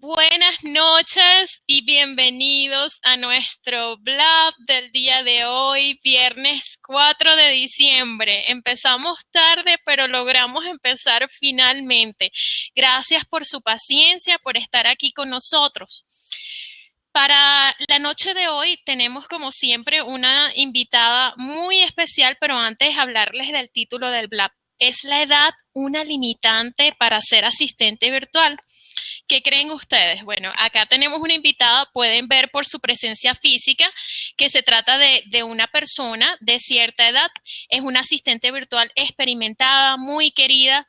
Buenas noches y bienvenidos a nuestro blog del día de hoy, viernes 4 de diciembre. Empezamos tarde, pero logramos empezar finalmente. Gracias por su paciencia, por estar aquí con nosotros. Para la noche de hoy tenemos como siempre una invitada muy especial, pero antes hablarles del título del blog. ¿Es la edad una limitante para ser asistente virtual? ¿Qué creen ustedes? Bueno, acá tenemos una invitada, pueden ver por su presencia física que se trata de una persona de cierta edad. Es una asistente virtual experimentada, muy querida,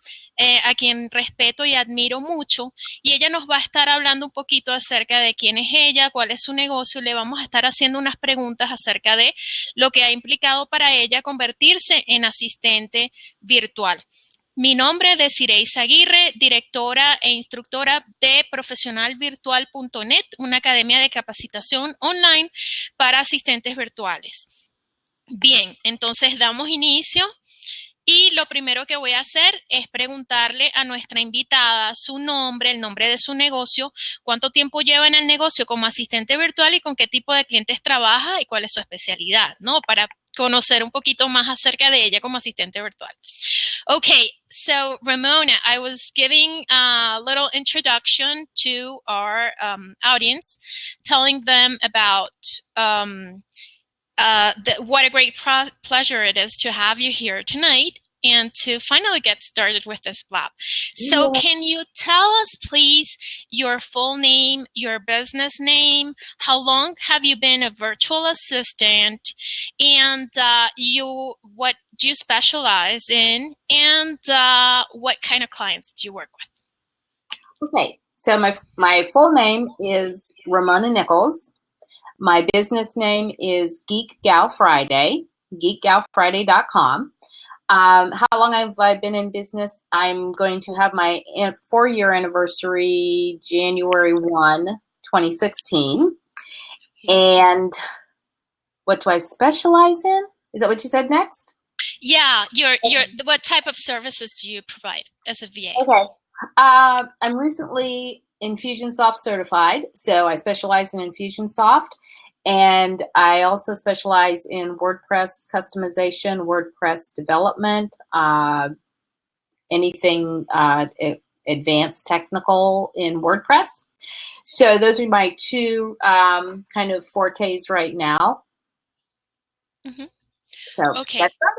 a quien respeto y admiro mucho. Y ella nos va a estar hablando un poquito acerca de quién es ella, cuál es su negocio. Le vamos a estar haciendo unas preguntas acerca de lo que ha implicado para ella convertirse en asistente virtual. Mi nombre es Dessire Izaguirre, directora e instructora de ProfesionalVirtual.net, una academia de capacitación online para asistentes virtuales. Bien, entonces damos inicio y lo primero que voy a hacer es preguntarle a nuestra invitada su nombre, el nombre de su negocio, cuánto tiempo lleva en el negocio como asistente virtual y con qué tipo de clientes trabaja y cuál es su especialidad, ¿no? Para conocer un poquito más acerca de ella como asistente virtual. Okay, so Ramona, I was giving a little introduction to our audience, telling them about what a great pleasure it is to have you here tonight and to finally get started with this blog. So can you tell us, please, your full name, your business name, how long have you been a virtual assistant, and what do you specialize in, and what kind of clients do you work with? Okay, so my full name is Ramona Nichols. My business name is Geek Gal Friday, geekgalfriday.com. How long have I been in business? I'm going to have my 4-year anniversary January 1, 2016. And what do I specialize in? Is that what you said next? Yeah, what type of services do you provide as a VA? Okay. I'm recently Infusionsoft certified, so I specialize in Infusionsoft, and I also specialize in WordPress customization, WordPress development, anything advanced technical in WordPress. So those are my two kind of fortes right now. Mm-hmm. So okay. That's about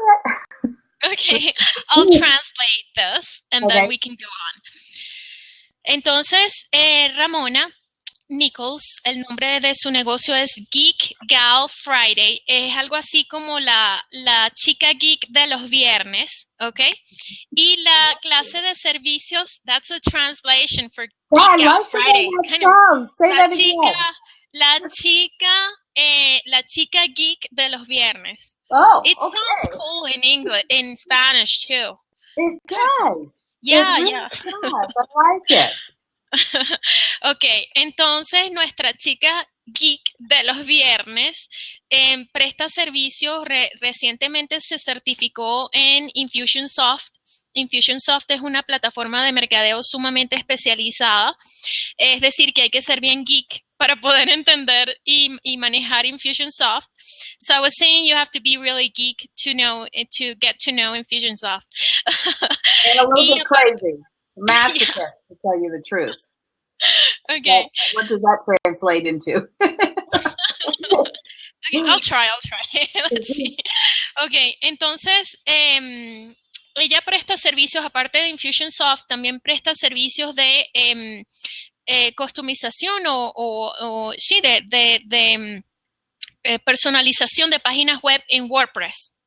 it. Okay, I'll translate this and then we can go on. Entonces, Ramona Nichols, el nombre de su negocio es Geek Gal Friday. Es algo así como la chica geek de los viernes, ¿ok? Y la clase de servicios, that's a translation for Geek Gal Friday. Say that again. La chica geek de los viernes. Oh, it sounds cool in English, in Spanish too. It does. Yeah, it really does. I like it. Ok, entonces nuestra chica geek de los viernes presta servicios, recientemente se certificó en Infusionsoft. Infusionsoft es una plataforma de mercadeo sumamente especializada, es decir, que hay que ser bien geek para poder entender y manejar Infusionsoft. So I was saying you have to be really geek to get to know Infusionsoft. And a little bit crazy. Masochist, to tell you the truth. Okay. What does that translate into? Okay, I'll try. Let's see. Okay, entonces, ella presta servicios, aparte de Infusionsoft, también presta servicios de customización sí, de personalización de páginas web en WordPress.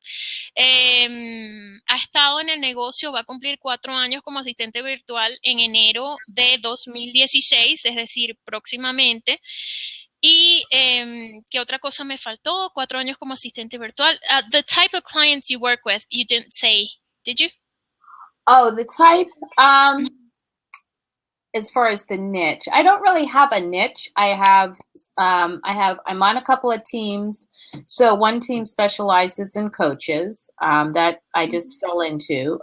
Ha estado en el negocio, va a cumplir 4 años como asistente virtual en enero de 2016, es decir, próximamente. Y ¿qué otra cosa me faltó? 4 años como asistente virtual. The type of clients you work with, you didn't say, did you? Oh, the type, as far as the niche, I don't really have a niche. I'm on a couple of teams. So one team specializes in coaches that I just fell into.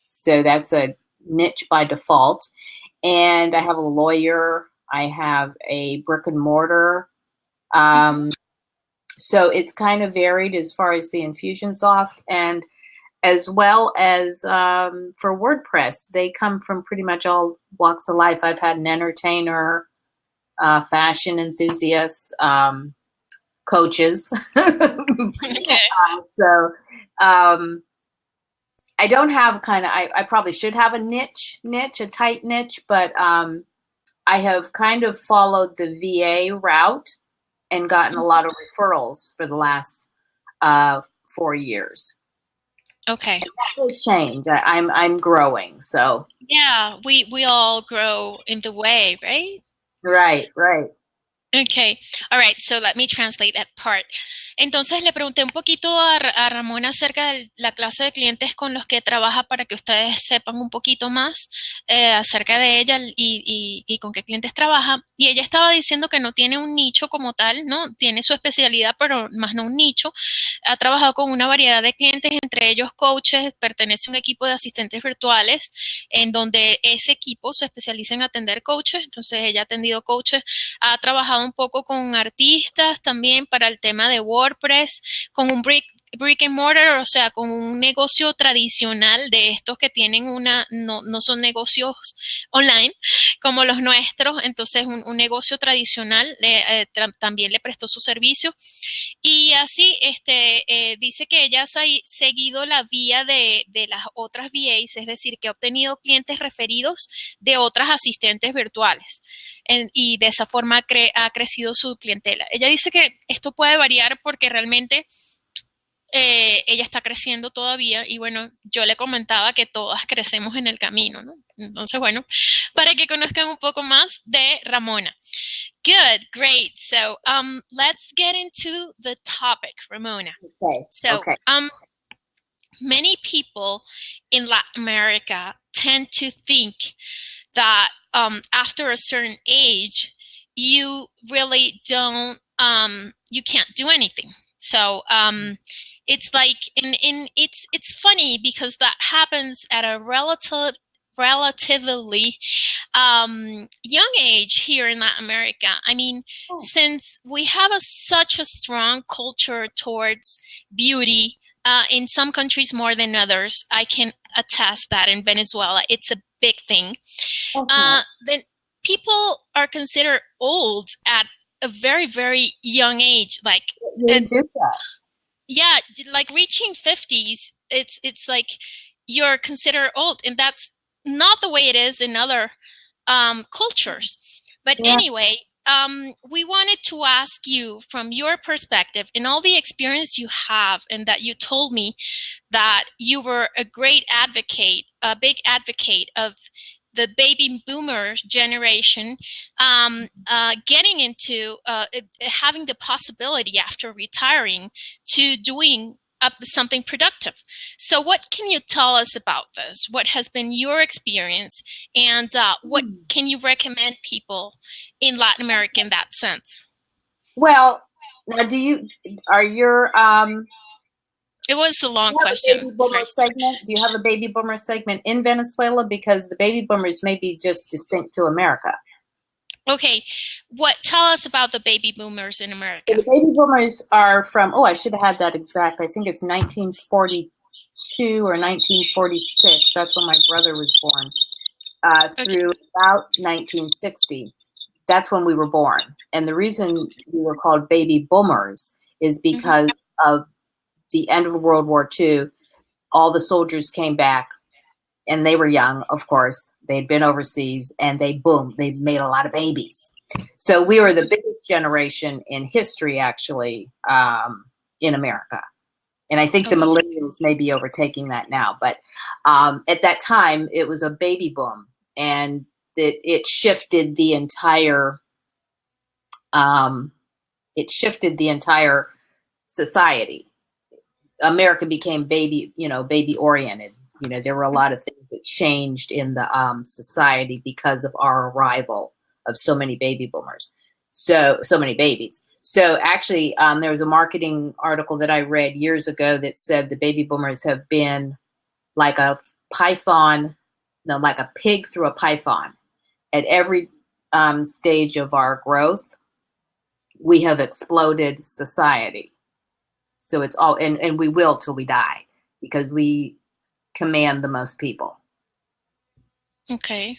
So that's a niche by default. and I have a lawyer. I have a brick and mortar. Mm-hmm. So it's kind of varied as far as the Infusionsoft, and as well as for WordPress, they come from pretty much all walks of life. I've had an entertainer, fashion enthusiasts, coaches. Okay. So um, I don't have I probably should have a a tight niche, but I have kind of followed the VA route and gotten a lot of referrals for the last 4 years. Okay. That will change. I'm growing, so Yeah, we all grow in the way, right? right. Okay, all right, so let me translate that part. Entonces le pregunté un poquito a Ramona acerca de la clase de clientes con los que trabaja para que ustedes sepan un poquito más acerca de ella y con qué clientes trabaja. Y ella estaba diciendo que no tiene un nicho como tal, ¿no? Tiene su especialidad, pero más no un nicho. Ha trabajado con una variedad de clientes, entre ellos coaches, pertenece a un equipo de asistentes virtuales, en donde ese equipo se especializa en atender coaches. Entonces ella ha atendido coaches, ha trabajado un poco con artistas también para el tema de WordPress, con un brick and mortar, o sea, con un negocio tradicional de estos que tienen no son negocios online como los nuestros, entonces un negocio tradicional también le prestó su servicio. Y así dice que ella ha seguido la vía de las otras VAs, es decir, que ha obtenido clientes referidos de otras asistentes virtuales. Y de esa forma ha crecido su clientela. Ella dice que esto puede variar porque realmente ella está creciendo todavía y bueno, yo le comentaba que todas crecemos en el camino, ¿no? Entonces, bueno, para que conozcan un poco más de Ramona. Good, great. So, let's get into the topic, Ramona. So, Okay. many people in Latin America tend to think that after a certain age, you really don't, you can't do anything. So it's like, it's funny because that happens at a relatively young age here in Latin America. I mean, since we have such a strong culture towards beauty, in some countries more than others, I can attest that in Venezuela, it's a big thing. Then people are considered old at a very, very young age. Like, yeah, like reaching 50s, it's like you're considered old, and that's not the way it is in other cultures. But anyway, we wanted to ask you from your perspective and all the experience you have, and that you told me that you were a great advocate, a big advocate of the baby boomer generation, getting into having the possibility after retiring to doing something productive. So what can you tell us about this? What has been your experience, and what can you recommend people in Latin America in that sense? Well, now are your it was a long question. Baby boomer segment? Do you have a baby boomer segment in Venezuela? Because the baby boomers may be just distinct to America. Okay, tell us about the baby boomers in America. So the baby boomers are from, I should have had that exact. I think it's 1942 or 1946. That's when my brother was born. Through about 1960. That's when we were born. And the reason we were called baby boomers is because of the end of World War II. All the soldiers came back, and they were young, of course. They'd been overseas, and they made a lot of babies. So we were the biggest generation in history, actually, in America. And I think the millennials may be overtaking that now. But at that time, it was a baby boom, and it shifted the entire society. America became baby oriented. There were a lot of things that changed in the society because of our arrival of so many baby boomers, so many babies. So actually, there was a marketing article that I read years ago that said the baby boomers have been like a python, like a pig through a python. at every stage of our growth, we have exploded society. So it's all, and we will till we die, because we command the most people. Okay.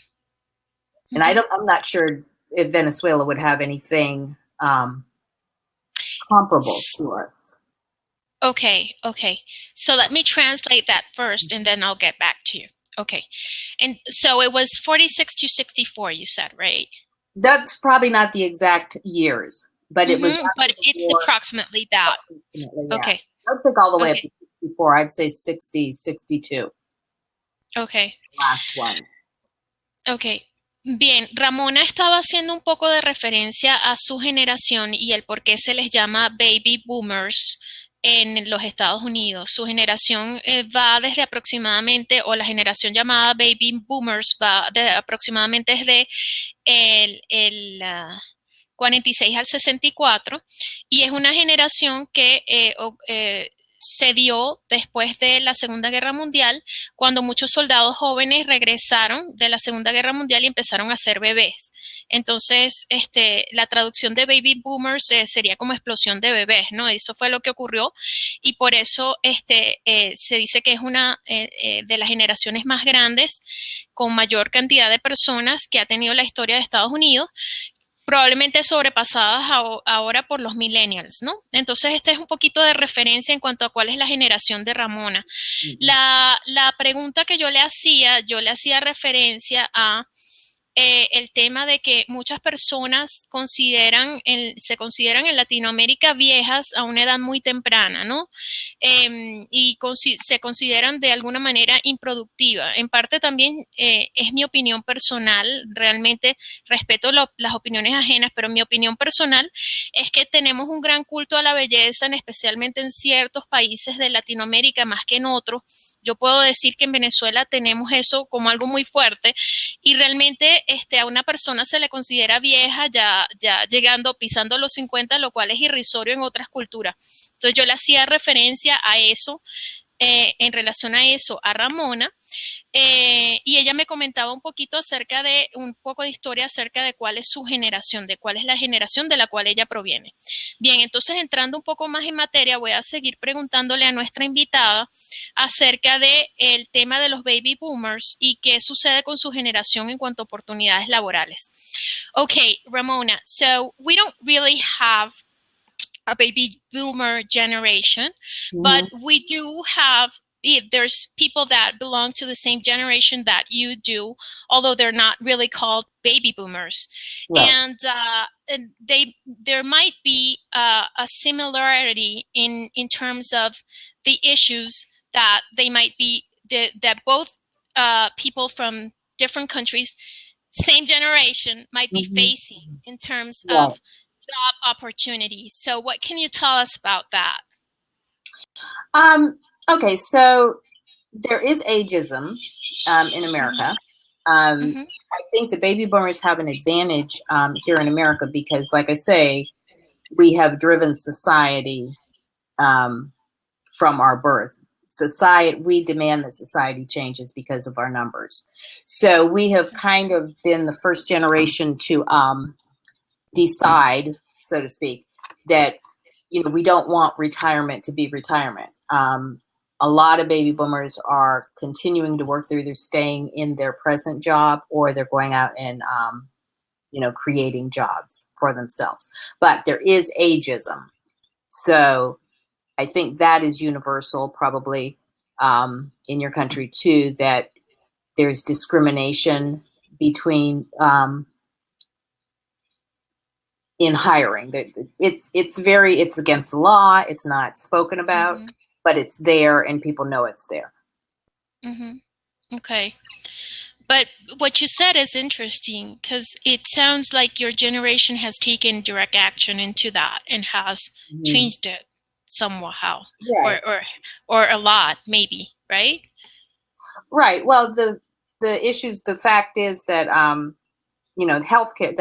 And I'm not sure if Venezuela would have anything comparable to us. Okay. So let me translate that first, and then I'll get back to you. Okay. And so it was 46 to 64, you said, right? That's probably not the exact years, but it was. But it's approximately that. Approximately, yeah. Okay. I don't think all the way up to 64. I'd say 60, 62. Okay. Last one. Okay. Bien, Ramona estaba haciendo un poco de referencia a su generación y el por qué se les llama baby boomers en los Estados Unidos. Su generación va desde aproximadamente, o la generación llamada baby boomers va de aproximadamente desde el 46 al 64, y es una generación que se dio después de la Segunda Guerra Mundial, cuando muchos soldados jóvenes regresaron de la Segunda Guerra Mundial y empezaron a ser bebés. Entonces, la traducción de baby boomers sería como explosión de bebés, ¿no? Eso fue lo que ocurrió, y por eso se dice que es una de las generaciones más grandes, con mayor cantidad de personas que ha tenido la historia de Estados Unidos, probablemente sobrepasadas ahora por los millennials, ¿no? Entonces, este es un poquito de referencia en cuanto a cuál es la generación de Ramona. La pregunta que yo le hacía referencia a el tema de que muchas personas se consideran en Latinoamérica viejas a una edad muy temprana, ¿no? Y se consideran de alguna manera improductiva. En parte también es mi opinión personal, realmente respeto las opiniones ajenas, pero mi opinión personal es que tenemos un gran culto a la belleza, especialmente en ciertos países de Latinoamérica más que en otros. Yo puedo decir que en Venezuela tenemos eso como algo muy fuerte, y realmente a una persona se le considera vieja ya pisando los 50, lo cual es irrisorio en otras culturas. Entonces yo le hacía referencia a eso, en relación a eso, a Ramona, y ella me comentaba un poco de historia acerca de cuál es su generación, de cuál es la generación de la cual ella proviene. Bien, entonces, entrando un poco más en materia, voy a seguir preguntándole a nuestra invitada acerca del tema de los baby boomers y qué sucede con su generación en cuanto a oportunidades laborales. Okay, Ramona, so we don't really have a baby boomer generation, but we do have, there's people that belong to the same generation that you do, although they're not really called baby boomers. Right. And there might be a similarity in terms of the issues that they might be, that both people from different countries, same generation, might be facing in terms of job opportunities. So what can you tell us about that? Okay, so there is ageism in America. I think the baby boomers have an advantage here in America because, like I say, we have driven society from our birth. We demand that society changes because of our numbers. So we have kind of been the first generation to decide, so to speak, that we don't want retirement to be retirement. A lot of baby boomers are continuing to work. They're either staying in their present job or they're going out and creating jobs for themselves. But there is ageism, so I think that is universal, probably in your country too. That there's discrimination between in hiring. It's against the law. It's not spoken about, but it's there and people know it's there. Okay. But what you said is interesting because it sounds like your generation has taken direct action into that and has changed it somehow, or a lot, maybe, right? Right. Well, the fact is that healthcare,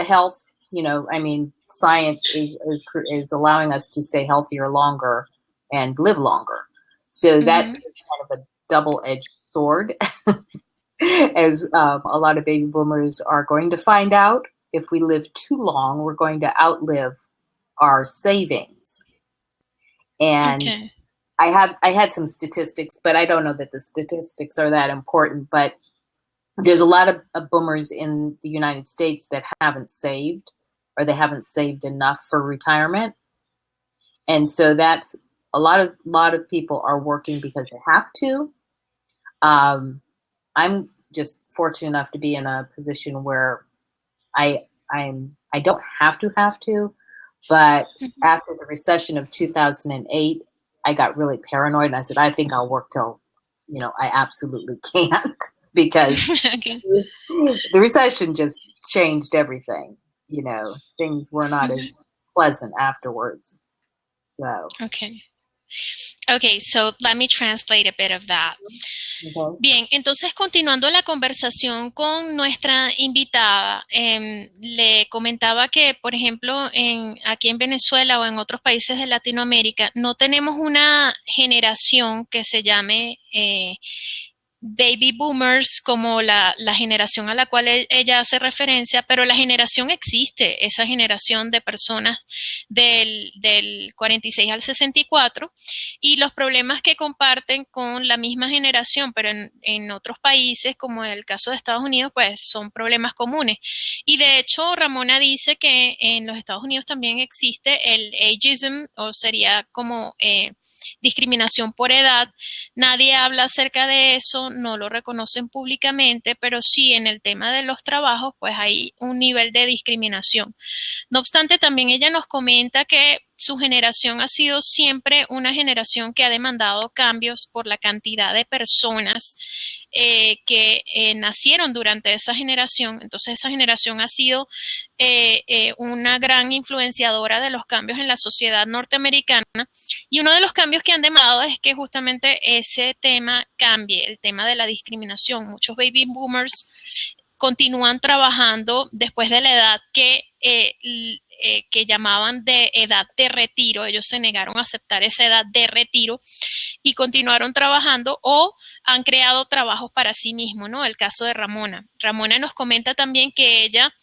science is allowing us to stay healthier longer and live longer. So that is kind of a double-edged sword. as a lot of baby boomers are going to find out. If we live too long, we're going to outlive our savings. And Okay. I had some statistics, but I don't know that the statistics are that important. But there's a lot of boomers in the United States that haven't saved, or they haven't saved enough for retirement. And so that's a lot of people are working because they have to. I'm just fortunate enough to be in a position where I don't have to, but after the recession of 2008, I got really paranoid and I said, I think I'll work till, I absolutely can't, because Okay. the recession just changed everything. Things were not as pleasant afterwards. So, Okay. Okay, so let me translate a bit of that. okay. Bien, entonces continuando la conversación con nuestra invitada, le comentaba que, por ejemplo, aquí en Venezuela o en otros países de Latinoamérica, no tenemos una generación que se llame baby boomers como la generación a la cual ella hace referencia, pero la generación existe, esa generación de personas del 46 al 64, y los problemas que comparten con la misma generación, pero en otros países, como en el caso de Estados Unidos, pues son problemas comunes. Y de hecho, Ramona dice que en los Estados Unidos también existe el ageism, o sería como discriminación por edad. Nadie habla acerca de eso, no lo reconocen públicamente, pero sí en el tema de los trabajos, pues hay un nivel de discriminación. No obstante, también ella nos comenta que su generación ha sido siempre una generación que ha demandado cambios por la cantidad de personas que nacieron durante esa generación. Entonces, esa generación ha sido una gran influenciadora de los cambios en la sociedad norteamericana, y uno de los cambios que han demandado es que justamente ese tema cambie, el tema de la discriminación. Muchos baby boomers continúan trabajando después de la edad que llamaban de edad de retiro. Ellos se negaron a aceptar esa edad de retiro y continuaron trabajando o han creado trabajos para sí mismos, ¿no? El caso de Ramona. Ramona nos comenta también que ella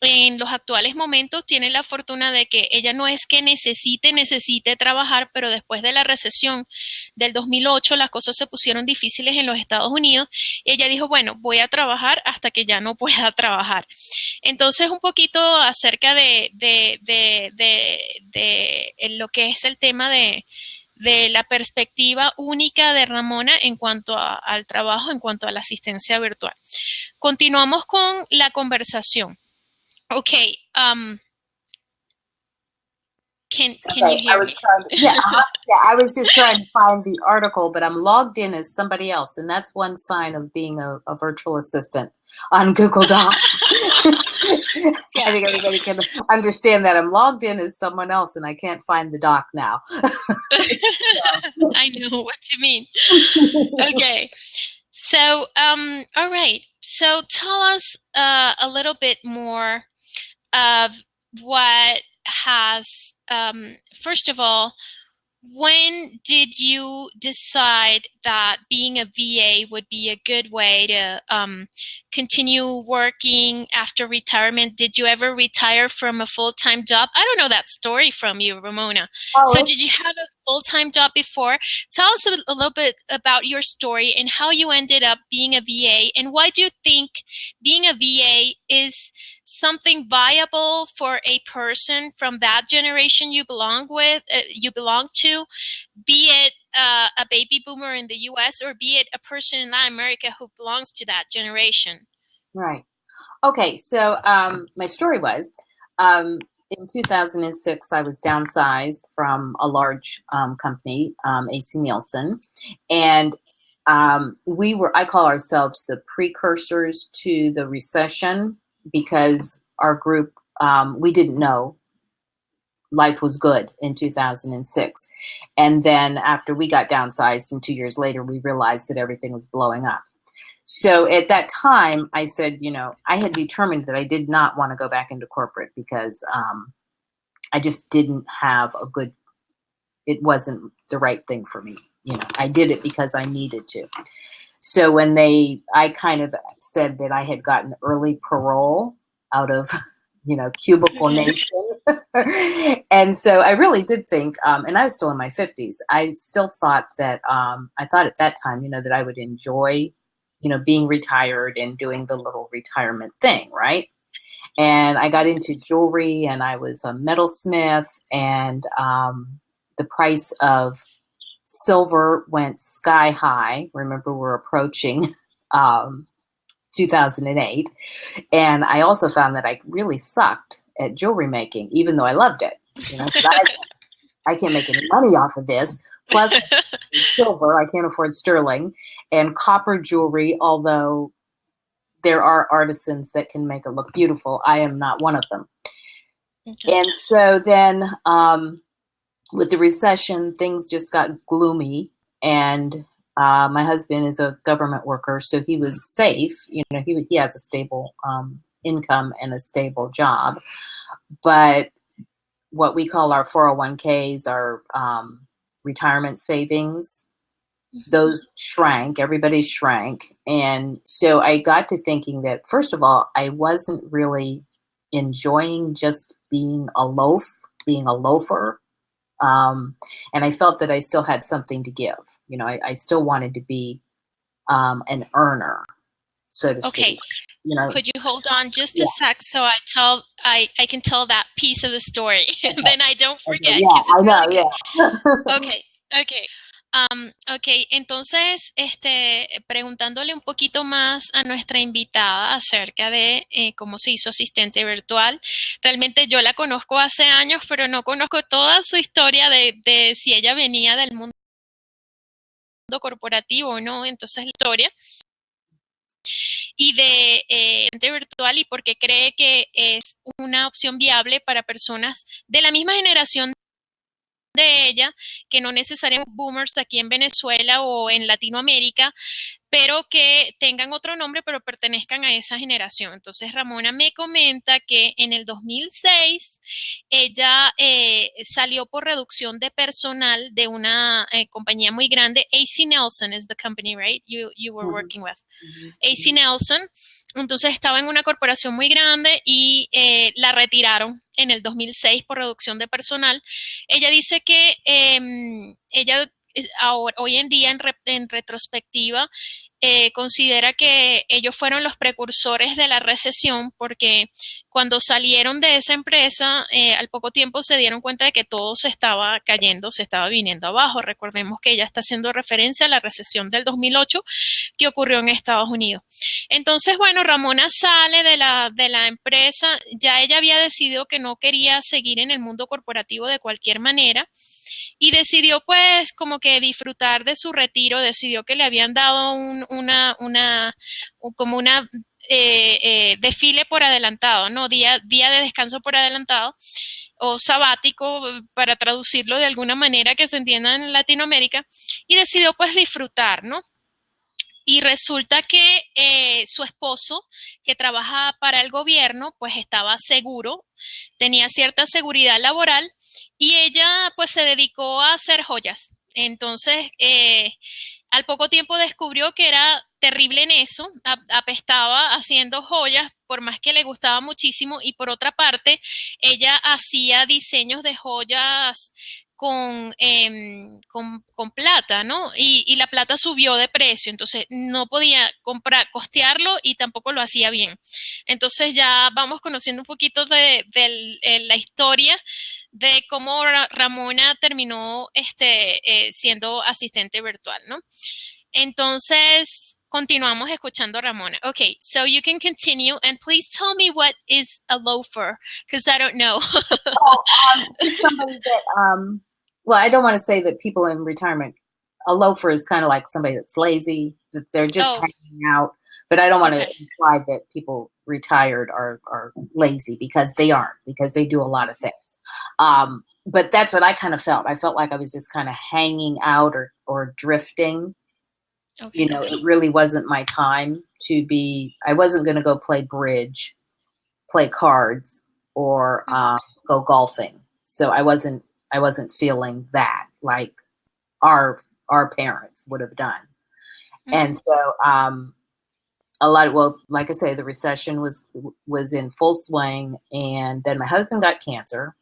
en los actuales momentos tiene la fortuna de que ella no es que necesite trabajar, pero después de la recesión del 2008 las cosas se pusieron difíciles en los Estados Unidos. Ella dijo, bueno, voy a trabajar hasta que ya no pueda trabajar. Entonces, un poquito acerca de lo que es el tema de la perspectiva única de Ramona en cuanto al trabajo, en cuanto a la asistencia virtual. Continuamos con la conversación. Okay. Can you hear me? I was just trying to find the article, but I'm logged in as somebody else, and that's one sign of being a virtual assistant on Google Docs. Yeah. I think everybody can understand that I'm logged in as someone else, and I can't find the doc now. I know what you mean. Okay. So, all right. So tell us a little bit more of what has, first of all, when did you decide that being a VA would be a good way to continue working after retirement? Did you ever retire from a full-time job? I don't know that story from you, Ramona. So did you have a full-time job before? Tell us a little bit about your story and how you ended up being a VA, and why do you think being a VA is something viable for a person from that generation you belong to, be it a baby boomer in the US or be it a person in Latin America who belongs to that generation? Right. Okay, so my story was in 2006, I was downsized from a large company, AC Nielsen, and I call ourselves the precursors to the recession, because our group, we didn't know life was good in 2006. And then after we got downsized and 2 years later, we realized that everything was blowing up. So at that time, I said, I had determined that I did not want to go back into corporate, because I just didn't have it wasn't the right thing for me. I did it because I needed to. So when I kind of said that I had gotten early parole out of, cubicle nation. And so I really did think, and I was still in my 50s, I still thought that, I thought at that time, that I would enjoy, being retired and doing the little retirement thing, right? And I got into jewelry, and I was a metalsmith, and the price of silver went sky high. Remember, we're approaching 2008. And I also found that I really sucked at jewelry making, even though I loved it. 'Cause I can't make any money off of this. Plus, silver, I can't afford sterling. And copper jewelry, although there are artisans that can make it look beautiful, I am not one of them. Okay. And so then with the recession, things just got gloomy. And my husband is a government worker, so he was safe. He has a stable income and a stable job. But what we call our 401ks, our retirement savings, those shrank. Everybody shrank. And so I got to thinking that, first of all, I wasn't really enjoying just being a loafer. And I felt that I still had something to give. I still wanted to be an earner, so to speak. Okay. Could you hold on just a sec so I can tell that piece of the story, and then I don't forget. Yeah, I know. Yeah. Okay. Ok, entonces, preguntándole un poquito más a nuestra invitada acerca de cómo se hizo asistente virtual. Realmente yo la conozco hace años, pero no conozco toda su historia de si ella venía del mundo corporativo o no. Entonces, la historia y de asistente virtual y por qué cree que es una opción viable para personas de la misma generación de ella, que no necesariamente boomers aquí en Venezuela o en Latinoamérica, pero que tengan otro nombre, pero pertenezcan a esa generación. Entonces, Ramona me comenta que en el 2006 ella salió por reducción de personal de una compañía muy grande. AC Nelson is the company, right? You were working with. AC Nelson. Entonces, estaba en una corporación muy grande y la retiraron en el 2006 por reducción de personal. Ella dice que ella hoy en día en retrospectiva considera que ellos fueron los precursores de la recesión porque cuando salieron de esa empresa al poco tiempo se dieron cuenta de que todo se estaba cayendo, se estaba viniendo abajo. Recordemos que ella está haciendo referencia a la recesión del 2008 que ocurrió en Estados Unidos. Entonces, bueno, Ramona sale de la empresa, ya ella había decidido que no quería seguir en el mundo corporativo de cualquier manera y decidió pues como que disfrutar de su retiro, decidió que le habían dado como una desfile por adelantado, ¿no? Día de descanso por adelantado o sabático, para traducirlo de alguna manera que se entienda en Latinoamérica, y decidió pues disfrutar, ¿no? Y resulta que su esposo, que trabaja para el gobierno, pues estaba seguro, tenía cierta seguridad laboral y ella pues se dedicó a hacer joyas. Entonces, al poco tiempo descubrió que era terrible en eso, apestaba haciendo joyas, por más que le gustaba muchísimo, y por otra parte, ella hacía diseños de joyas con plata, ¿no? Y la plata subió de precio, entonces no podía costearlo y tampoco lo hacía bien. Entonces ya vamos conociendo un poquito de la historia de cómo Ramona terminó siendo asistente virtual, ¿no? Entonces, continuamos escuchando a Ramona. Okay, so you can continue and please tell me what is a loafer, because I don't know. It's somebody that, well, I don't want to say that people in retirement, a loafer is kind of like somebody that's lazy, that they're just hanging out. But I don't want to imply that people retired are lazy, because they aren't, because they do a lot of things. But that's what I kind of felt. I felt like I was just kind of hanging out or drifting. Okay. You know, it really wasn't my time to be, I wasn't going to go play bridge, play cards, or go golfing. So I wasn't feeling that like our parents would have done. And so well, like I say, the recession was in full swing, and then my husband got cancer,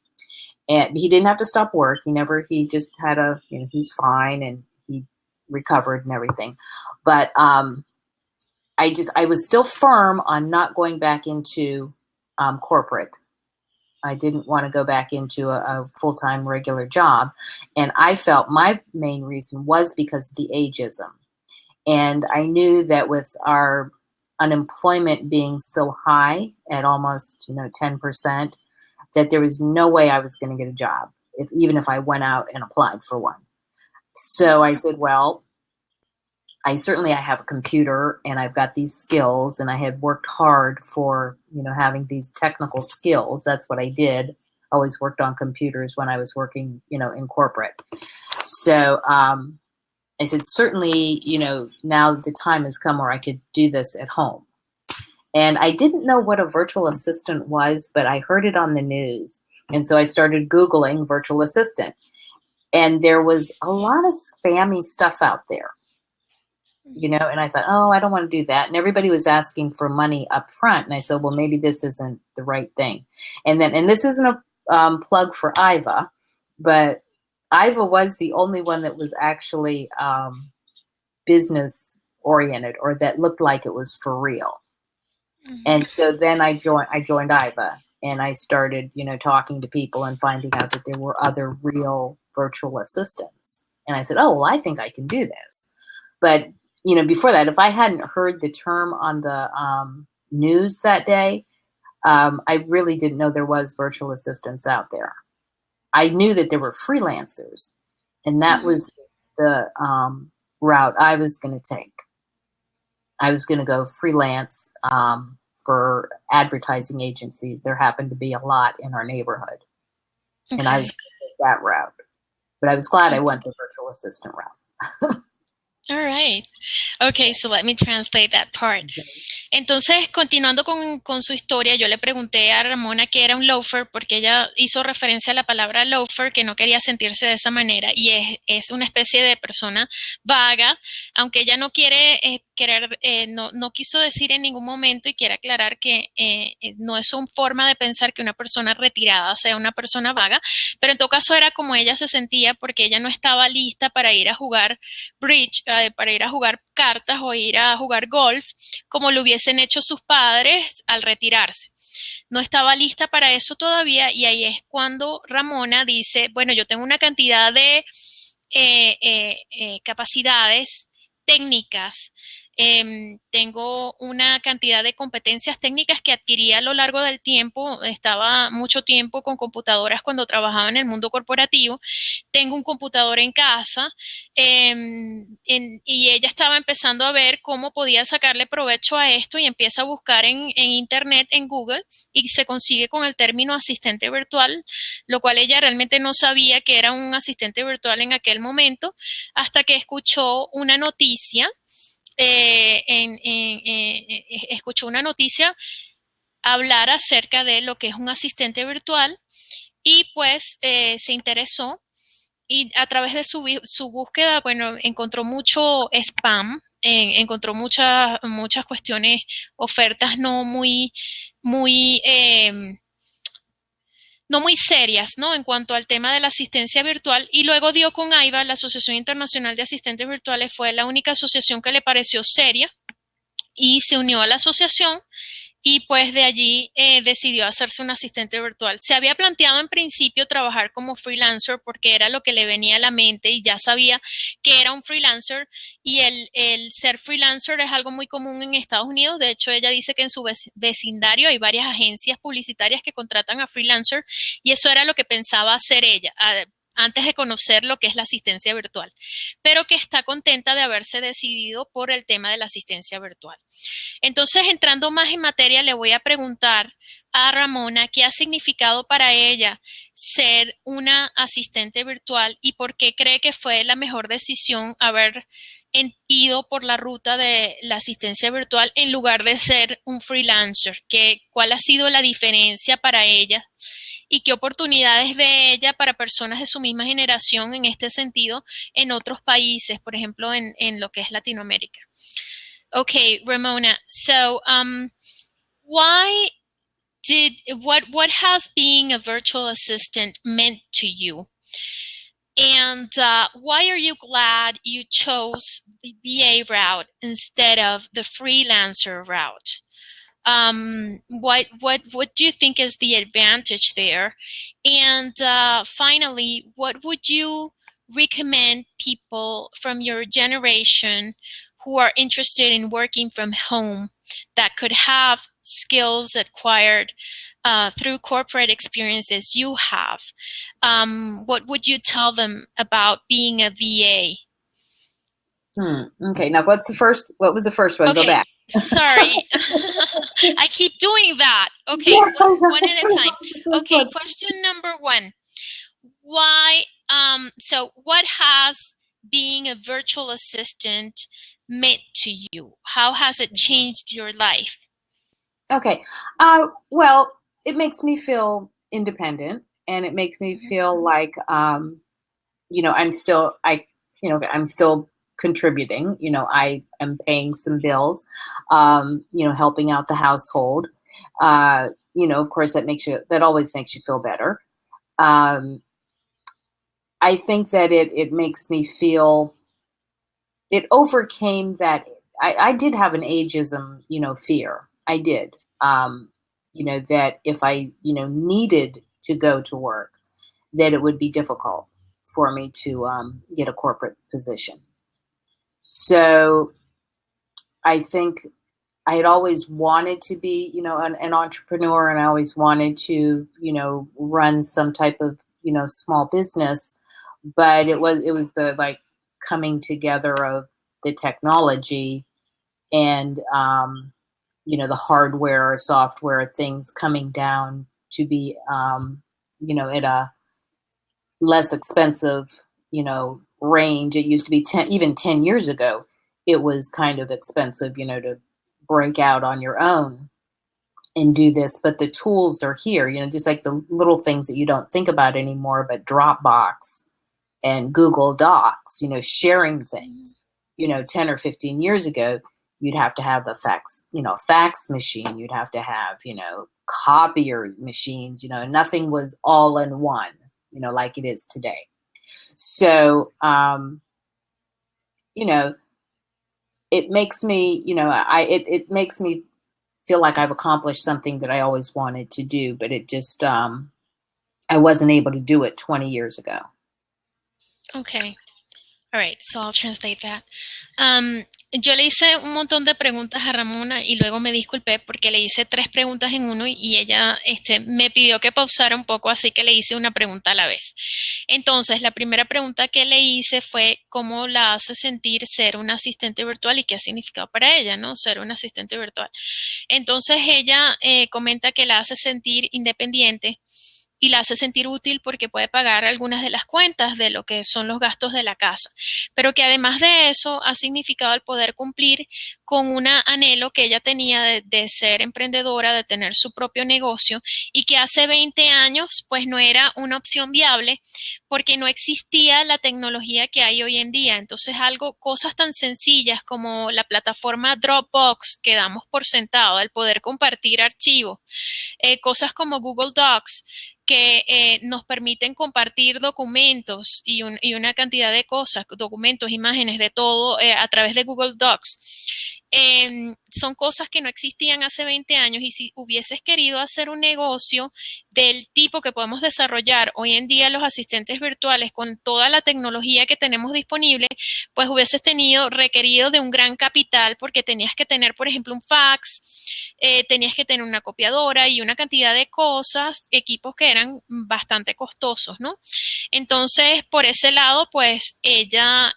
and he didn't have to stop work. He just had he's fine, and he recovered and everything. But I was still firm on not going back into corporate. I didn't want to go back into a full-time regular job. And I felt my main reason was because of the ageism. And I knew that with our unemployment being so high at almost 10%, that there was no way I was going to get a job, even if I went out and applied for one. So I said, well, I have a computer and I've got these skills, and I had worked hard for, having these technical skills. That's what I did. I always worked on computers when I was working, in corporate. So I said, certainly, now the time has come where I could do this at home. And I didn't know what a virtual assistant was, but I heard it on the news. And so I started Googling virtual assistant. And there was a lot of spammy stuff out there. And I thought, oh, I don't want to do that. And everybody was asking for money up front. And I said, well, maybe this isn't the right thing. And this isn't a plug for Iva, but Iva was the only one that was actually business oriented, or that looked like it was for real. And so then I joined Iva, and I started, talking to people and finding out that there were other real virtual assistants. And I said, oh, well, I think I can do this. But before that, if I hadn't heard the term on the news that day, I really didn't know there was virtual assistants out there. I knew that there were freelancers, and that was the route I was going to take. I was going to go freelance for advertising agencies. There happened to be a lot in our neighborhood, and I was going to take that route. But I was glad I went the virtual assistant route. All right. Okay, so let me translate that part. Entonces, continuando con su historia, yo le pregunté a Ramona qué era un loafer, porque ella hizo referencia a la palabra loafer, que no quería sentirse de esa manera, y es una especie de persona vaga, aunque ella no quiere no quiso decir en ningún momento, y quiere aclarar que no es una forma de pensar que una persona retirada sea una persona vaga, pero en todo caso era como ella se sentía, porque ella no estaba lista para ir a jugar bridge, para ir a jugar cartas o ir a jugar golf, como lo hubiesen hecho sus padres al retirarse. No estaba lista para eso todavía, y ahí es cuando Ramona dice, bueno, yo tengo una cantidad de capacidades técnicas, tengo una cantidad de competencias técnicas que adquirí a lo largo del tiempo. Estaba mucho tiempo con computadoras cuando trabajaba en el mundo corporativo. Tengo un computador en casa, y ella estaba empezando a ver cómo podía sacarle provecho a esto, y empieza a buscar en internet, en Google, y se consigue con el término asistente virtual, lo cual ella realmente no sabía que era un asistente virtual en aquel momento, hasta que escuchó una noticia. Escuchó una noticia hablar acerca de lo que es un asistente virtual, y pues se interesó, y a través de su búsqueda, bueno, encontró mucho spam, encontró muchas cuestiones, ofertas no muy serias, ¿no? En cuanto al tema de la asistencia virtual, y luego dio con AIVA, la Asociación Internacional de Asistentes Virtuales. Fue la única asociación que le pareció seria, y se unió a la asociación, y pues de allí decidió hacerse un asistente virtual. Se había planteado en principio trabajar como freelancer, porque era lo que le venía a la mente, y ya sabía que era un freelancer, y el ser freelancer es algo muy común en Estados Unidos. De hecho, ella dice que en su vecindario hay varias agencias publicitarias que contratan a freelancer, y eso era lo que pensaba hacer ella antes de conocer lo que es la asistencia virtual, pero que está contenta de haberse decidido por el tema de la asistencia virtual. Entonces, entrando más en materia, le voy a preguntar a Ramona qué ha significado para ella ser una asistente virtual, y por qué cree que fue la mejor decisión haber ido por la ruta de la asistencia virtual en lugar de ser un freelancer. ¿Cuál ha sido la diferencia para ella? y qué oportunidades ve ella para personas de su misma generación en este sentido en otros países, por ejemplo, en lo que es Latinoamérica. Okay, Ramona, so what has being a virtual assistant meant to you? And why are you glad you chose the VA route instead of the freelancer route? What do you think is the advantage there? And finally, what would you recommend people from your generation who are interested in working from home that could have skills acquired through corporate experiences you have? What would you tell them about being a VA? Okay, now what was the first one? Go Okay, back. sorry. I keep doing that. Okay, one at a time. Okay, question number one. Why, so what has being a virtual assistant meant to you? How has it changed your life? Okay. Well, it makes me feel independent, and it makes me feel like, I'm still contributing. I am paying some bills, helping out the household. Of course, that always makes you feel better. I think that it makes me feel, it overcame that. I did have an ageism, fear. I did. That if I, needed to go to work, that it would be difficult for me to get a corporate position. So I think I had always wanted to be, an entrepreneur, and I always wanted to, run some type of, small business. But it was the like coming together of the technology and, the hardware or software things coming down to be, at a less expensive, range. It used to be even 10 years ago, it was kind of expensive, to break out on your own and do this. But the tools are here, just like the little things that you don't think about anymore, but Dropbox and Google Docs, sharing things, 10 or 15 years ago, you'd have to have a fax machine. You'd have to have, copier machines, nothing was all in one, like it is today. So, it makes me, it makes me feel like I've accomplished something that I always wanted to do, but it just, I wasn't able to do it 20 years ago. Okay. All right, so I'll translate that. Yo le hice un montón de preguntas a Ramona y luego me disculpé porque le hice 3 preguntas en uno y ella me pidió que pausara un poco, así que le hice una pregunta a la vez. Entonces, la primera pregunta que le hice fue cómo la hace sentir ser una asistente virtual y qué ha significado para ella, ¿no? Ser una asistente virtual. Entonces, ella comenta que la hace sentir independiente y la hace sentir útil porque puede pagar algunas de las cuentas de lo que son los gastos de la casa, pero que además de eso ha significado el poder cumplir con un anhelo que ella tenía de ser emprendedora, de tener su propio negocio y que hace 20 años pues no era una opción viable porque no existía la tecnología que hay hoy en día. Entonces cosas tan sencillas como la plataforma Dropbox que damos por sentado, el poder compartir archivos, cosas como Google Docs, que nos permiten compartir documentos y una cantidad de cosas, documentos, imágenes, de todo a través de Google Docs. Son cosas que no existían hace 20 años y si hubieses querido hacer un negocio del tipo que podemos desarrollar hoy en día los asistentes virtuales con toda la tecnología que tenemos disponible, pues hubieses requerido de un gran capital porque tenías que tener, por ejemplo, un fax, tenías que tener una copiadora y una cantidad de cosas, equipos que eran bastante costosos, ¿no? Entonces, por ese lado, pues ella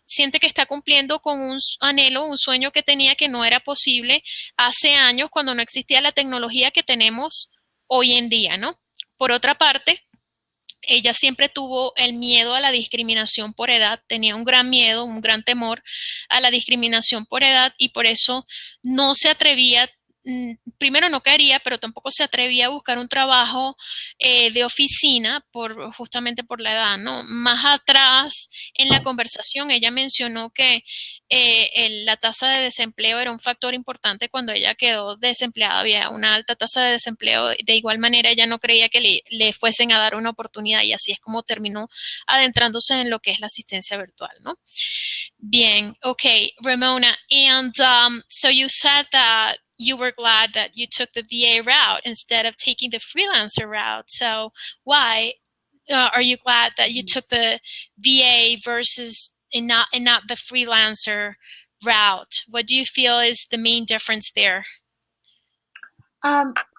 siente que está cumpliendo con un anhelo, un sueño que tenía que no era posible hace años cuando no existía la tecnología que tenemos hoy en día, ¿no? Por otra parte, ella siempre tuvo el miedo a la discriminación por edad, tenía un gran miedo, un gran temor a la discriminación por edad y por eso no se atrevía primero no quería, pero tampoco se atrevía a buscar un trabajo de oficina justamente por la edad, ¿no? Más atrás en la conversación ella mencionó que la tasa de desempleo era un factor importante cuando ella quedó desempleada, había una alta tasa de desempleo, de igual manera ella no creía que le fuesen a dar una oportunidad y así es como terminó adentrándose en lo que es la asistencia virtual, ¿no? Bien, okay, Ramona, and so you said that you were glad that you took the VA route instead of taking the freelancer route. So why are you glad that you took the VA versus and not the freelancer route? What do you feel is the main difference there?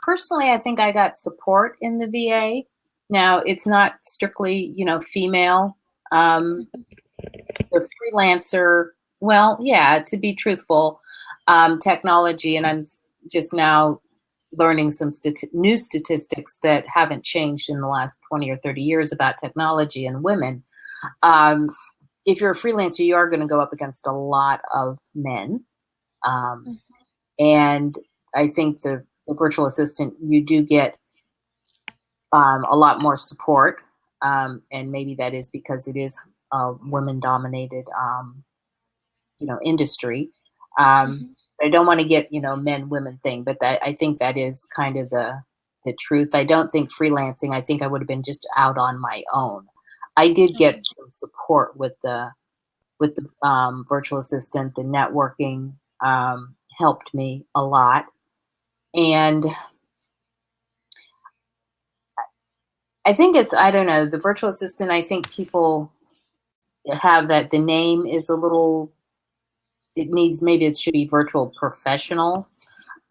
Personally, I think I got support in the VA. Now, it's not strictly, female. The freelancer, well, yeah, to be truthful, technology, and I'm just now learning some new statistics that haven't changed in the last 20 or 30 years about technology and women. If you're a freelancer, you are going to go up against a lot of men. And I think the virtual assistant, you do get a lot more support. And maybe that is because it is a women-dominated, industry. I don't want to get, men, women thing, but I think that is kind of the truth. I don't think freelancing, I think I would have been just out on my own. I did get some support with the virtual assistant. The networking helped me a lot. And I think I don't know, the virtual assistant, I think people have that the name is a little, maybe it should be virtual professional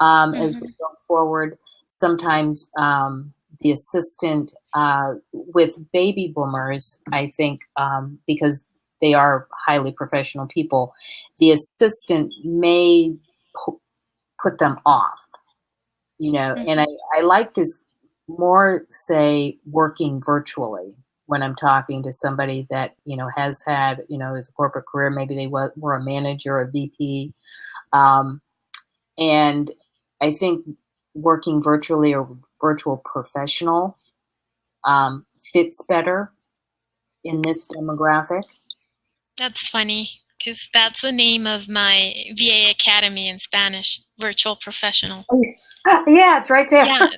as we go forward. Sometimes the assistant with baby boomers, I think, because they are highly professional people, the assistant may put them off, and I like to more say working virtually when I'm talking to somebody that, has had, his corporate career, maybe they were a manager, a VP. And I think working virtually or virtual professional fits better in this demographic. That's funny because that's the name of my VA Academy in Spanish, virtual professional. Yeah, it's right there. Yeah,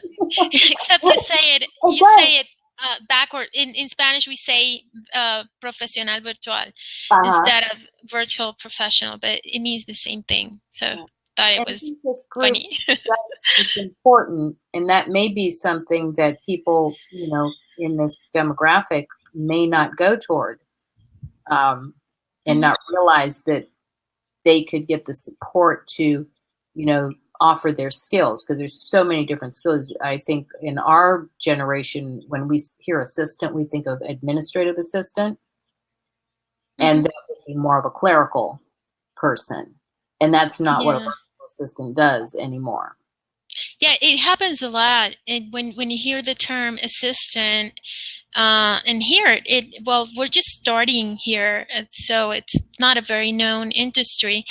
except you say it backward. In Spanish, we say ProfesionalVirtual instead of virtual professional, but it means the same thing. So thought it was funny. It's important, and that may be something that people, in this demographic may not go toward, and not realize that they could get the support to, offer their skills, because there's so many different skills. I think in our generation, when we hear assistant, we think of administrative assistant, and that would be more of a clerical person, and that's not what a virtual assistant does anymore. Yeah, it happens a lot. And when you hear the term assistant, and hear it, well, we're just starting here, so it's not a very known industry,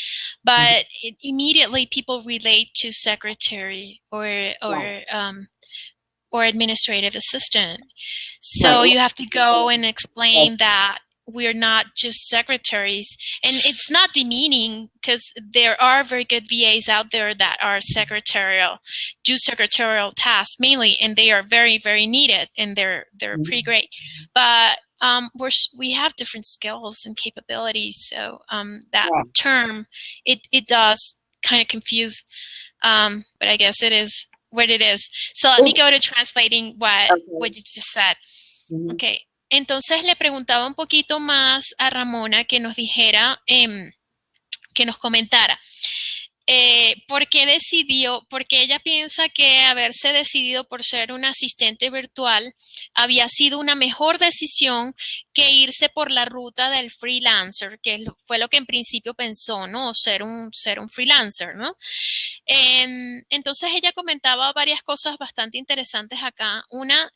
but immediately people relate to secretary or administrative assistant. So you have to go and explain that we're not just secretaries. And it's not demeaning, because there are very good VAs out there that are do secretarial tasks mainly, and they are very, very needed, and they're pretty great. But we have different skills and capabilities. So that term, it does kind of confuse, but I guess it is what it is. So let me go to translating what you just said. Okay. Entonces le preguntaba un poquito más a Ramona que nos dijera, que nos comentara por qué decidió, porque ella piensa que haberse decidido por ser una asistente virtual había sido una mejor decisión que irse por la ruta del freelancer, que fue lo que en principio pensó, ¿no? Ser un freelancer, ¿no? Entonces ella comentaba varias cosas bastante interesantes acá. Una,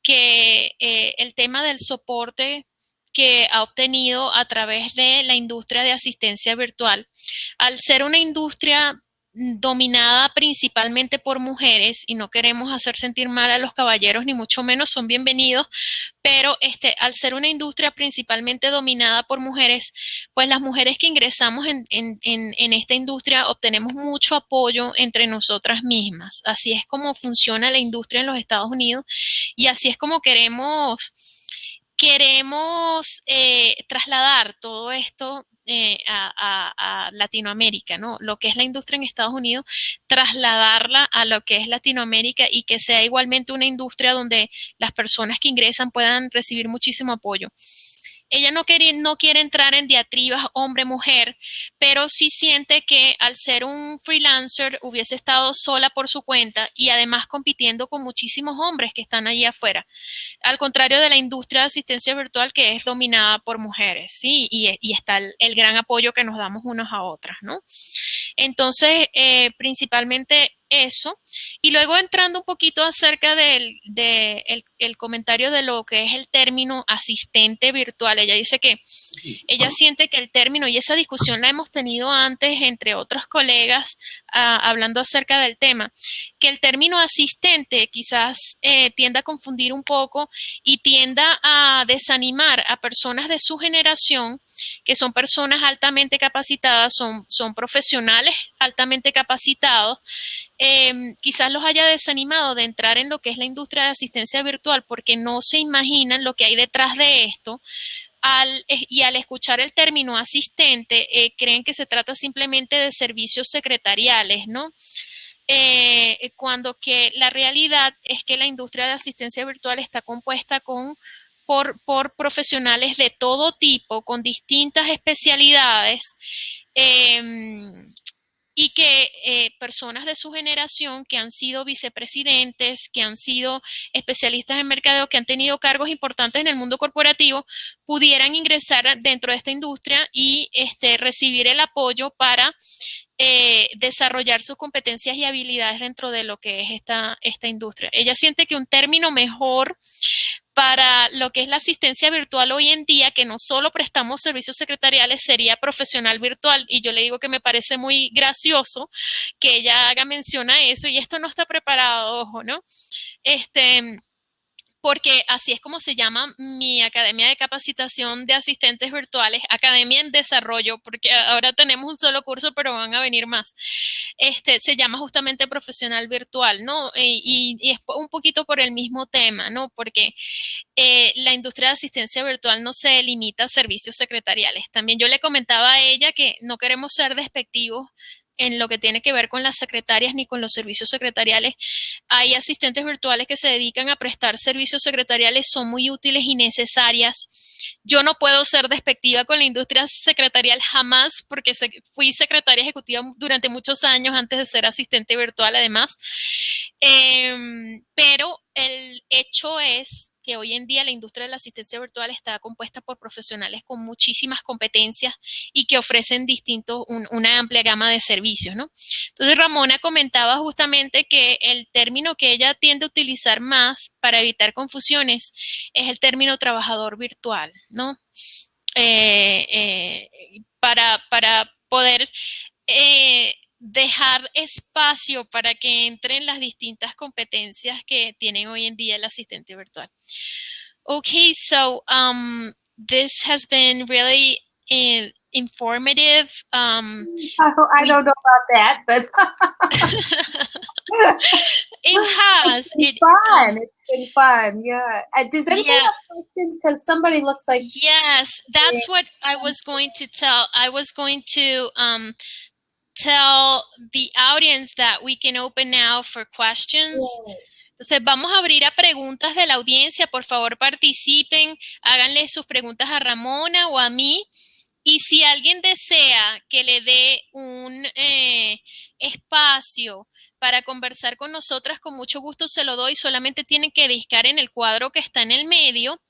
que el tema del soporte que ha obtenido a través de la industria de asistencia virtual, al ser una industria dominada principalmente por mujeres, y no queremos hacer sentir mal a los caballeros, ni mucho menos, son bienvenidos, pero al ser una industria principalmente dominada por mujeres, pues las mujeres que ingresamos en esta industria obtenemos mucho apoyo entre nosotras mismas. Así es como funciona la industria en los Estados Unidos, y así es como queremos trasladar todo esto a Latinoamérica, ¿no? Lo que es la industria en Estados Unidos, trasladarla a lo que es Latinoamérica, y que sea igualmente una industria donde las personas que ingresan puedan recibir muchísimo apoyo. Ella no quiere entrar en diatribas hombre-mujer, pero sí siente que al ser un freelancer hubiese estado sola por su cuenta, y además compitiendo con muchísimos hombres que están allí afuera, al contrario de la industria de asistencia virtual, que es dominada por mujeres, ¿sí? Y está el gran apoyo que nos damos unas a otras, ¿no? Entonces, principalmente eso. Y luego entrando un poquito acerca el comentario de lo que es el término asistente virtual. Ella dice que ella siente que el término, y esa discusión la hemos tenido antes entre otros colegas, hablando acerca del tema, que el término asistente quizás tienda a confundir un poco y tienda a desanimar a personas de su generación, que son personas altamente capacitadas, son profesionales altamente capacitados. Quizás los haya desanimado de entrar en lo que es la industria de asistencia virtual, porque no se imaginan lo que hay detrás de esto. Y al escuchar el término asistente, creen que se trata simplemente de servicios secretariales, ¿no? Cuando que la realidad es que la industria de asistencia virtual está compuesta por profesionales de todo tipo, con distintas especialidades, y que personas de su generación que han sido vicepresidentes, que han sido especialistas en mercadeo, que han tenido cargos importantes en el mundo corporativo, pudieran ingresar dentro de esta industria y recibir el apoyo para desarrollar sus competencias y habilidades dentro de lo que es esta industria. Ella siente que un término mejor para lo que es la asistencia virtual hoy en día, que no solo prestamos servicios secretariales, sería profesional virtual. Y yo le digo que me parece muy gracioso que ella haga mención a eso, y esto no está preparado, ojo, ¿no? Porque así es como se llama mi academia de capacitación de asistentes virtuales, academia en desarrollo, porque ahora tenemos un solo curso, pero van a venir más. Se llama justamente profesional virtual, ¿no? Y es un poquito por el mismo tema, ¿no? Porque la industria de asistencia virtual no se limita a servicios secretariales. También yo le comentaba a ella que no queremos ser despectivos en lo que tiene que ver con las secretarias ni con los servicios secretariales. Hay asistentes virtuales que se dedican a prestar servicios secretariales, son muy útiles y necesarias. Yo no puedo ser despectiva con la industria secretarial jamás, porque fui secretaria ejecutiva durante muchos años antes de ser asistente virtual, además. Pero el hecho es que hoy en día la industria de la asistencia virtual está compuesta por profesionales con muchísimas competencias y que ofrecen una amplia gama de servicios, ¿no? Entonces Ramona comentaba justamente que el término que ella tiende a utilizar más para evitar confusiones es el término trabajador virtual, ¿no? Para poder dejar espacio para que entren las distintas competencias que tienen hoy en día el asistente virtual. Okay, so this has been really informative. I don't know about that, but it has. It's fun. It's been fun. Yeah. Does anybody have questions? Because somebody looks like. Yes, that's what I was going to tell. I was going to tell the audience that we can open now for questions. Entonces vamos a abrir a preguntas de la audiencia. Por favor, participen, háganle sus preguntas a Ramona o a mí. Y si alguien desea que le dé un espacio para conversar con nosotras, con mucho gusto se lo doy. Solamente tienen que discar en el cuadro que está en el medio.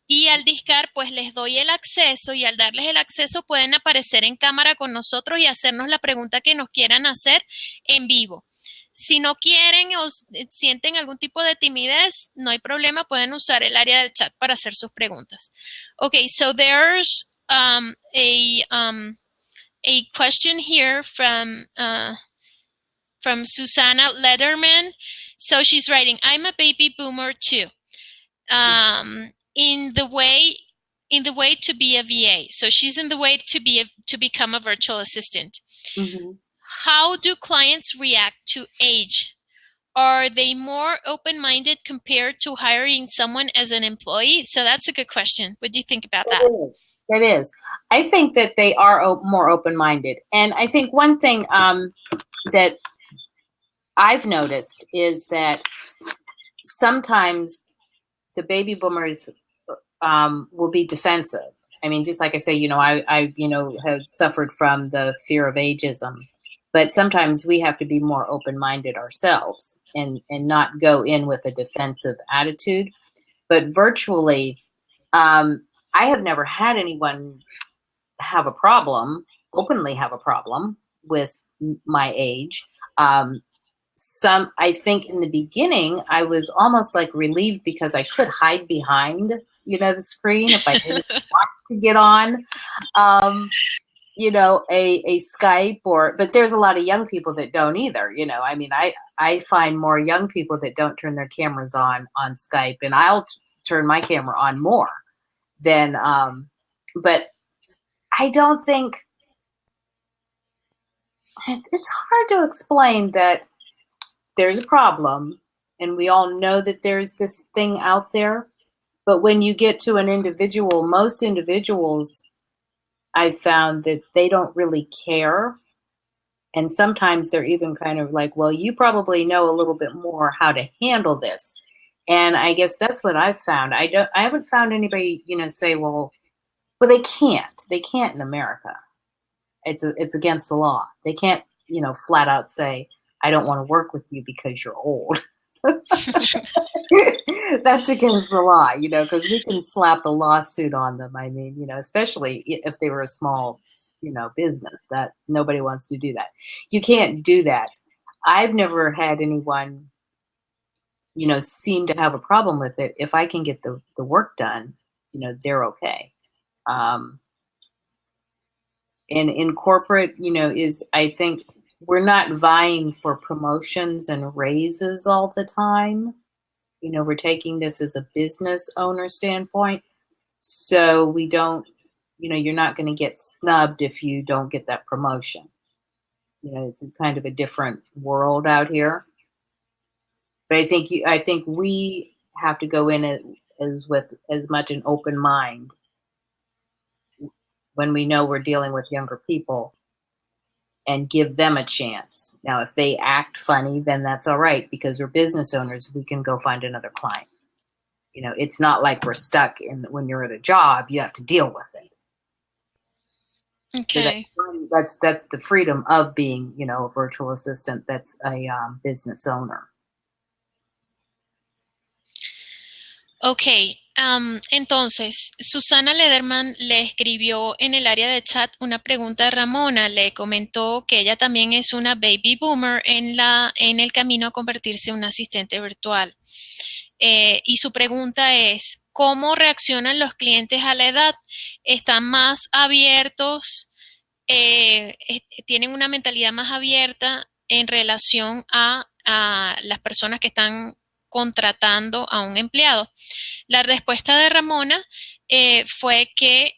Y al discar, pues les doy el acceso, y al darles el acceso pueden aparecer en cámara con nosotros y hacernos la pregunta que nos quieran hacer en vivo. Si no quieren o sienten algún tipo de timidez, no hay problema, pueden usar el área del chat para hacer sus preguntas. Okay, so there's a question here from from Susanna Lederman. So she's writing, I'm a baby boomer too. In the way to be a VA. So she's in the way to become a virtual assistant. Mm-hmm. How do clients react to age? Are they more open-minded compared to hiring someone as an employee? So that's a good question. What do you think about that? It is. I think that they are more open-minded. And I think one thing that I've noticed is that sometimes the baby boomers will be defensive. I mean, just like I say, I have suffered from the fear of ageism, but sometimes we have to be more open-minded ourselves and not go in with a defensive attitude. But virtually, I have never had anyone openly have a problem with my age. I think in the beginning, I was almost like relieved because I could hide behind, the screen if I didn't want to get on, a Skype but there's a lot of young people that don't either. I mean, I find more young people that don't turn their cameras on Skype, and I'll turn my camera on more than, but I don't think it's hard to explain that there's a problem and we all know that there's this thing out there. But when you get to an individual, most individuals, I've found that they don't really care. And sometimes they're even kind of like, well, you probably know a little bit more how to handle this. And I guess that's what I've found. I haven't found anybody, say, well, they can't. They can't in America. It's against the law. They can't, flat out say, I don't want to work with you because you're old. That's against the law, because we can slap a lawsuit on them. I mean, especially if they were a small, business, that nobody wants to do that. You can't do that. I've never had anyone, seem to have a problem with it. If I can get the work done, they're okay. And in corporate, I think we're not vying for promotions and raises all the time. We're taking this as a business owner standpoint. So we don't, you're not going to get snubbed if you don't get that promotion. It's kind of a different world out here. But I think we have to go in with as much an open mind when we know we're dealing with younger people, and give them a chance. Now, if they act funny, then that's all right, because we're business owners. We can go find another client. It's not like we're stuck when you're at a job, you have to deal with it. Okay. So that's the freedom of being, a virtual assistant that's a business owner. Ok, entonces, Susana Lederman le escribió en el área de chat una pregunta a Ramona. Le comentó que ella también es una baby boomer en el camino a convertirse en un asistente virtual. Y su pregunta es, ¿cómo reaccionan los clientes a la edad? ¿Están más abiertos? ¿Tienen una mentalidad más abierta en relación a las personas que están contratando a un empleado? La respuesta de Ramona fue que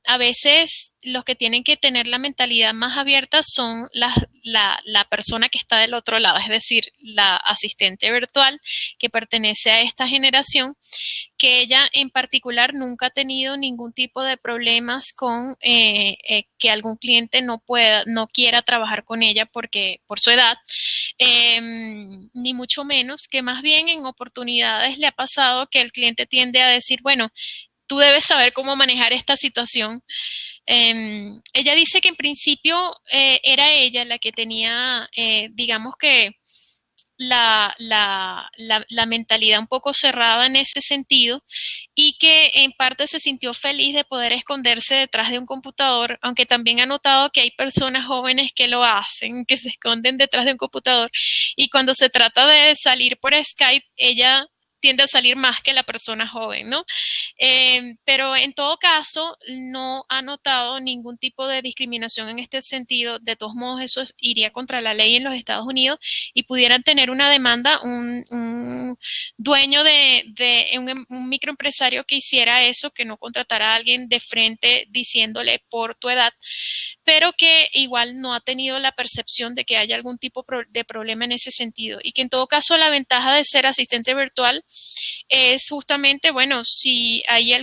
a veces los que tienen que tener la mentalidad más abierta son la persona que está del otro lado, es decir, la asistente virtual que pertenece a esta generación, que ella en particular nunca ha tenido ningún tipo de problemas con que algún cliente no quiera trabajar con ella por su edad, ni mucho menos, que más bien en oportunidades le ha pasado que el cliente tiende a decir, bueno, tú debes saber cómo manejar esta situación. Ella dice que en principio era ella la que tenía, digamos que la mentalidad un poco cerrada en ese sentido, y que en parte se sintió feliz de poder esconderse detrás de un computador, aunque también ha notado que hay personas jóvenes que lo hacen, que se esconden detrás de un computador, y cuando se trata de salir por Skype, ella tiende a salir más que la persona joven, ¿no? Pero en todo caso, no ha notado ningún tipo de discriminación en este sentido. De todos modos, eso iría contra la ley en los Estados Unidos y pudieran tener una demanda, un dueño un microempresario que hiciera eso, que no contratara a alguien de frente diciéndole por tu edad, pero que igual no ha tenido la percepción de que haya algún tipo de problema en ese sentido. Y que en todo caso la ventaja de ser asistente virtual es justamente, bueno, si hay hay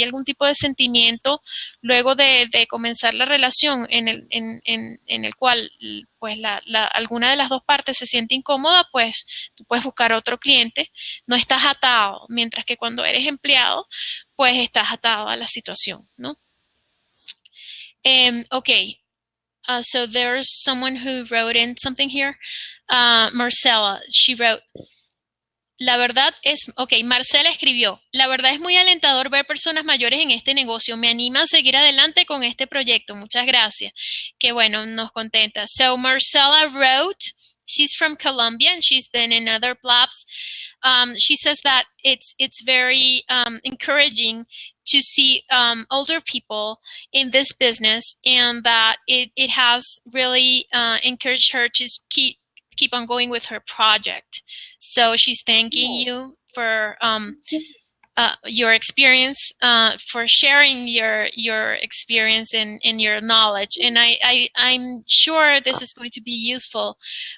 algún tipo de sentimiento luego de comenzar la relación en el cual pues alguna de las dos partes se siente incómoda, pues tú puedes buscar otro cliente, no estás atado, mientras que cuando eres empleado, pues estás atado a la situación, ¿no? Okay. So there's someone who wrote in something here. Marcella, she wrote, la verdad es, Marcela escribió, la verdad es muy alentador ver personas mayores en este negocio. Me anima a seguir adelante con este proyecto. Muchas gracias. Qué bueno, nos contenta. So Marcela wrote, she's from Colombia and she's been in other blobs. She says that it's very encouraging to see older people in this business, and that it has really encouraged her to keep on going with her project. So she's thanking you for your experience, for sharing your experience and your knowledge. And I'm sure this is going to be useful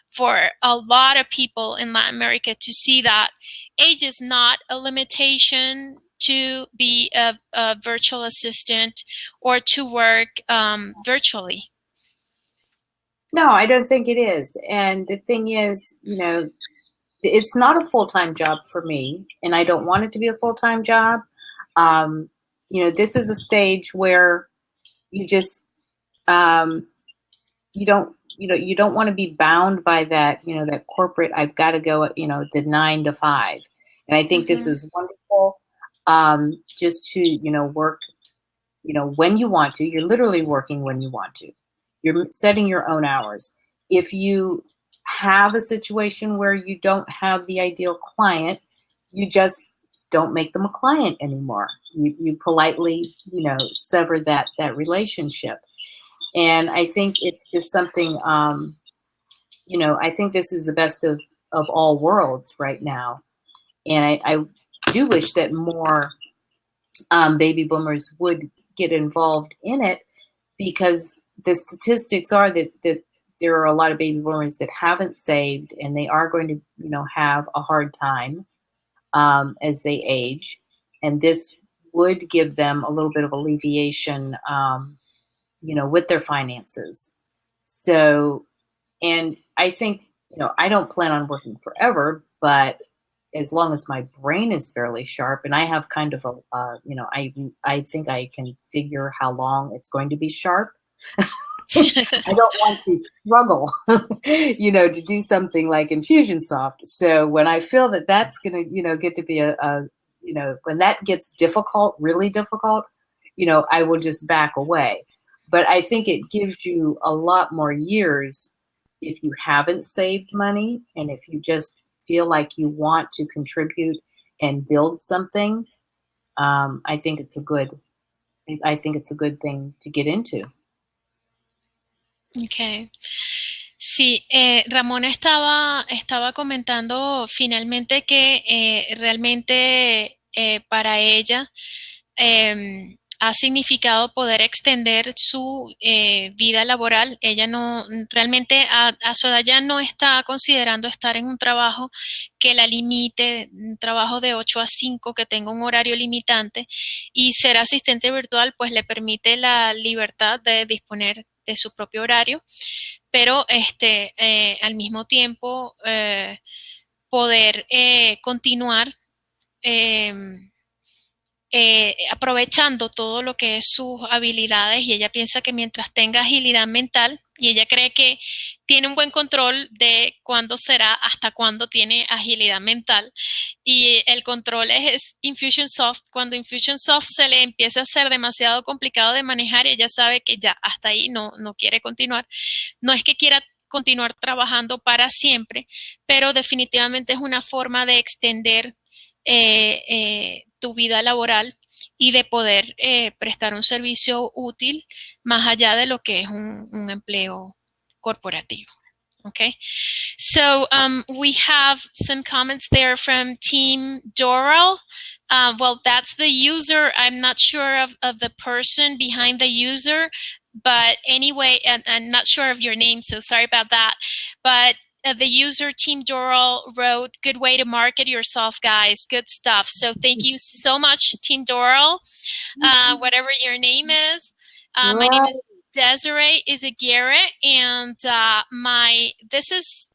for a lot of people in Latin America to see that age is not a limitation to be a virtual assistant or to work virtually. No, I don't think it is. And the thing is, it's not a full-time job for me, and I don't want it to be a full-time job. This is a stage where you just, you don't want to be bound by that, that corporate, I've got to go, to 9 to 5. And I think this is wonderful. Just to, work, when you want to. You're literally working when you want to. You're setting your own hours. If you have a situation where you don't have the ideal client, you just don't make them a client anymore. You politely, sever that relationship. And I think it's just something, I think this is the best of all worlds right now. And I do wish that more baby boomers would get involved in it, because the statistics are that there are a lot of baby boomers that haven't saved, and they are going to, have a hard time as they age. And this would give them a little bit of alleviation, with their finances. So, and I think, I don't plan on working forever, but as long as my brain is fairly sharp, and I have kind of I think I can figure how long it's going to be sharp. I don't want to struggle, to do something like Infusionsoft. So when I feel that that's going to, get to be when that gets difficult, really difficult, I will just back away. But I think it gives you a lot more years if you haven't saved money, and if you just feel like you want to contribute and build something. I think it's a good thing to get into. Okay. Sí, Ramona estaba comentando finalmente que realmente para ella ha significado poder extender su vida laboral. Ella no, realmente a su edad ya no está considerando estar en un trabajo que la limite, un trabajo de 8 a 5 que tenga un horario limitante, y ser asistente virtual pues le permite la libertad de disponer de su propio horario, pero al mismo tiempo poder continuar aprovechando todo lo que es sus habilidades, y ella piensa que mientras tenga agilidad mental, y ella cree que tiene un buen control de cuándo será, hasta cuándo tiene agilidad mental, y el control es Infusionsoft. Cuando Infusionsoft se le empieza a hacer demasiado complicado de manejar, ella sabe que ya hasta ahí no quiere continuar. No es que quiera continuar trabajando para siempre, pero definitivamente es una forma de extender tu vida laboral y de poder prestar un servicio útil más allá de lo que es un empleo corporativo. Okay, so we have some comments there from Team Doral. Well, that's the user. I'm not sure of the person behind the user, but anyway, and I'm not sure of your name, so sorry about that. But the user Team Doral wrote, "Good way to market yourself, guys. Good stuff." So thank you so much, Team Doral, whatever your name is. My name is Dessire Izaguirre, and this is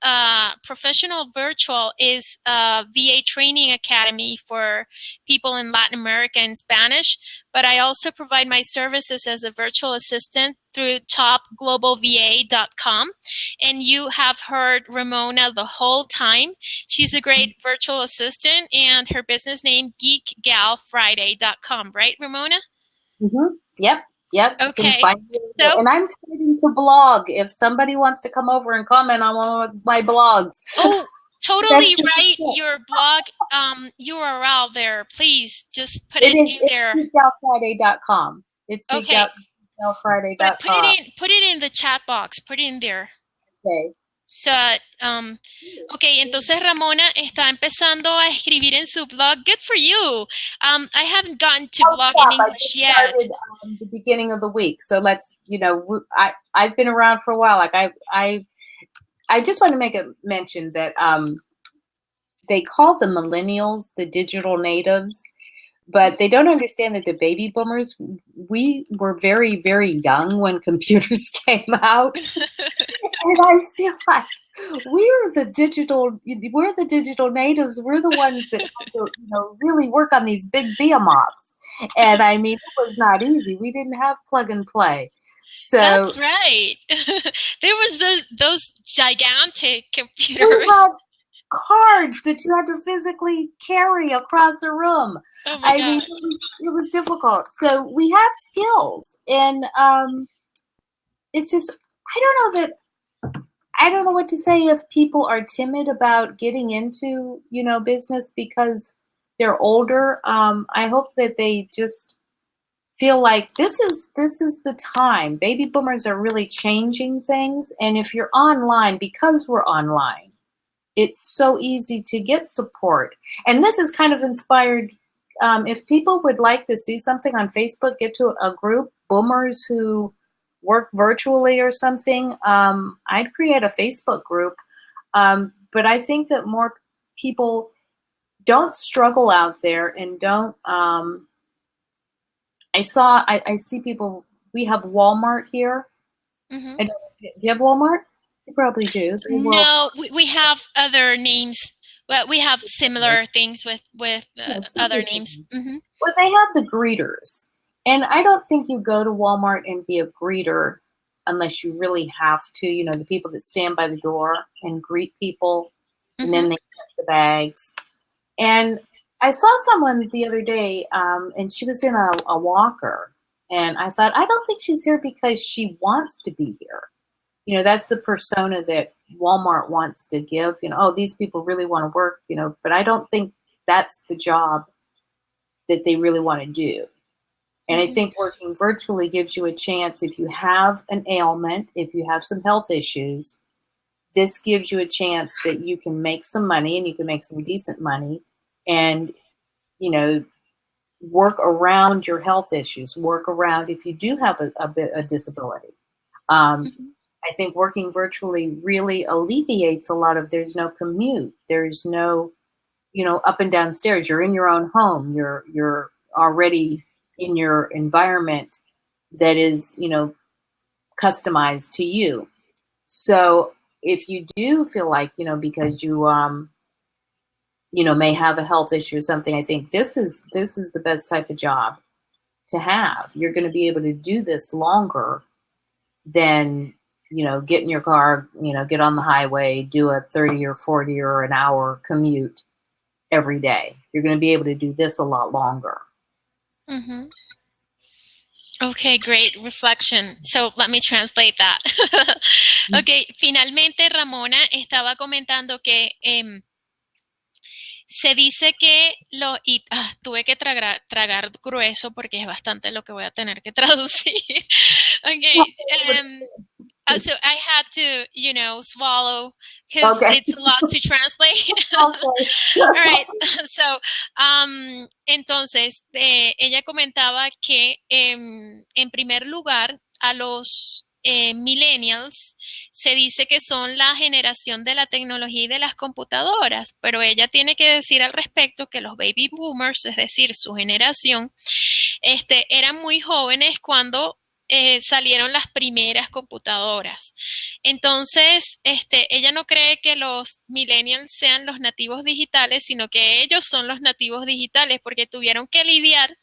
Professional Virtual is a VA training academy for people in Latin America in Spanish, but I also provide my services as a virtual assistant through topglobalva.com. And you have heard Ramona the whole time. She's a great virtual assistant, and her business name geekgalfriday.com, right, Ramona? Mm-hmm. Yep. Okay. So, and I'm starting to blog. If somebody wants to come over and comment on one of my blogs. Oh, totally right. Your blog URL there. Please just put it in there. It's geekgalfriday.com. It's okay. geekgalfriday.com. Put it in the chat box. Put it in there. Okay. So, okay, entonces Ramona está empezando a escribir en su blog. Good for you. I haven't gotten to blog in English yet. I started the beginning of the week, so let's, I've been around for a while. Like I just want to make a mention that they call the millennials the digital natives, but they don't understand that the baby boomers, we were very, very young when computers came out. And I feel like we're the digital natives. We're the ones that have to, really work on these big behemoths. And I mean, it was not easy. We didn't have plug and play. So that's right. There was those gigantic computers. We had cards that you had to physically carry across a room. Oh my God. Mean, it was difficult. So we have skills, and it's just I don't know what to say if people are timid about getting into business because they're older. I hope that they just feel like this is the time. Baby boomers are really changing things, and if you're online, because we're online, it's so easy to get support. And this is kind of inspired. If people would like to see something on Facebook, get to a group, Boomers Who Work Virtually or something, I'd create a Facebook group. But I think that more people don't struggle out there and don't. I see people. We have Walmart here. Mm-hmm. Do you have Walmart? You probably do. No, we have other names. Well, we have similar things with other names. Mm-hmm. Well, they have the greeters. And I don't think you go to Walmart and be a greeter unless you really have to. The people that stand by the door and greet people, and then they get the bags. And I saw someone the other day, and she was in a walker. And I thought, I don't think she's here because she wants to be here. That's the persona that Walmart wants to give. These people really want to work, but I don't think that's the job that they really want to do. And I think working virtually gives you a chance. If you have an ailment, if you have some health issues, this gives you a chance that you can make some money, and you can make some decent money, and, work around your health issues, work around if you do have a disability. I think working virtually really alleviates a lot of, there's no commute. There's no, up and down stairs. You're in your own home. You're already in your environment that is, customized to you. So if you do feel like, because you, may have a health issue or something, I think this is the best type of job to have. You're going to be able to do this longer than, get in your car, get on the highway, do a 30 or 40 or an hour commute every day. You're going to be able to do this a lot longer. Mm-hmm. Okay, great reflection. So let me translate that. Okay, finalmente Ramona estaba comentando que se dice que tuve que tragar grueso porque es bastante lo que voy a tener que traducir. Okay, so I had to, swallow because Okay. it's a lot to translate. Okay. All right. So, entonces, ella comentaba que en primer lugar, a los millennials se dice que son la generación de la tecnología y de las computadoras, pero ella tiene que decir al respecto que los baby boomers, es decir, su generación, eran muy jóvenes cuando salieron las primeras computadoras. Entonces, ella no cree que los millennials sean los nativos digitales, sino que ellos son los nativos digitales porque tuvieron que lidiar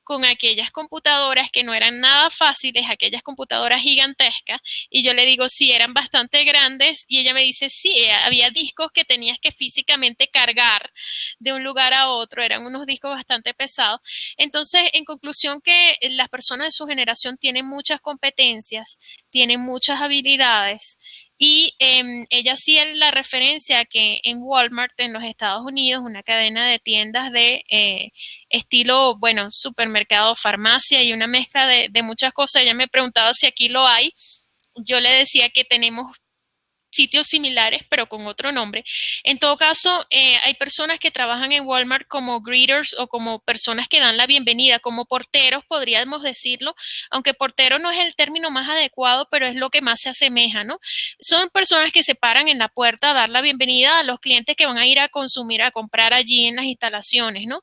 con aquellas computadoras que no eran nada fáciles, aquellas computadoras gigantescas, y yo le digo, sí, eran bastante grandes, y ella me dice, sí, había discos que tenías que físicamente cargar de un lugar a otro, eran unos discos bastante pesados. Entonces, en conclusión, que las personas de su generación tienen muchas competencias, tienen muchas habilidades, y ella hacía la referencia a que en Walmart, en los Estados Unidos, una cadena de tiendas de estilo, bueno, supermercado, farmacia y una mezcla de muchas cosas. Ella me preguntaba si aquí lo hay. Yo le decía que tenemos sitios similares, pero con otro nombre. En todo caso, hay personas que trabajan en Walmart como greeters o como personas que dan la bienvenida, como porteros, podríamos decirlo, aunque portero no es el término más adecuado, pero es lo que más se asemeja, ¿no? Son personas que se paran en la puerta a dar la bienvenida a los clientes que van a ir a consumir, a comprar allí en las instalaciones, ¿no?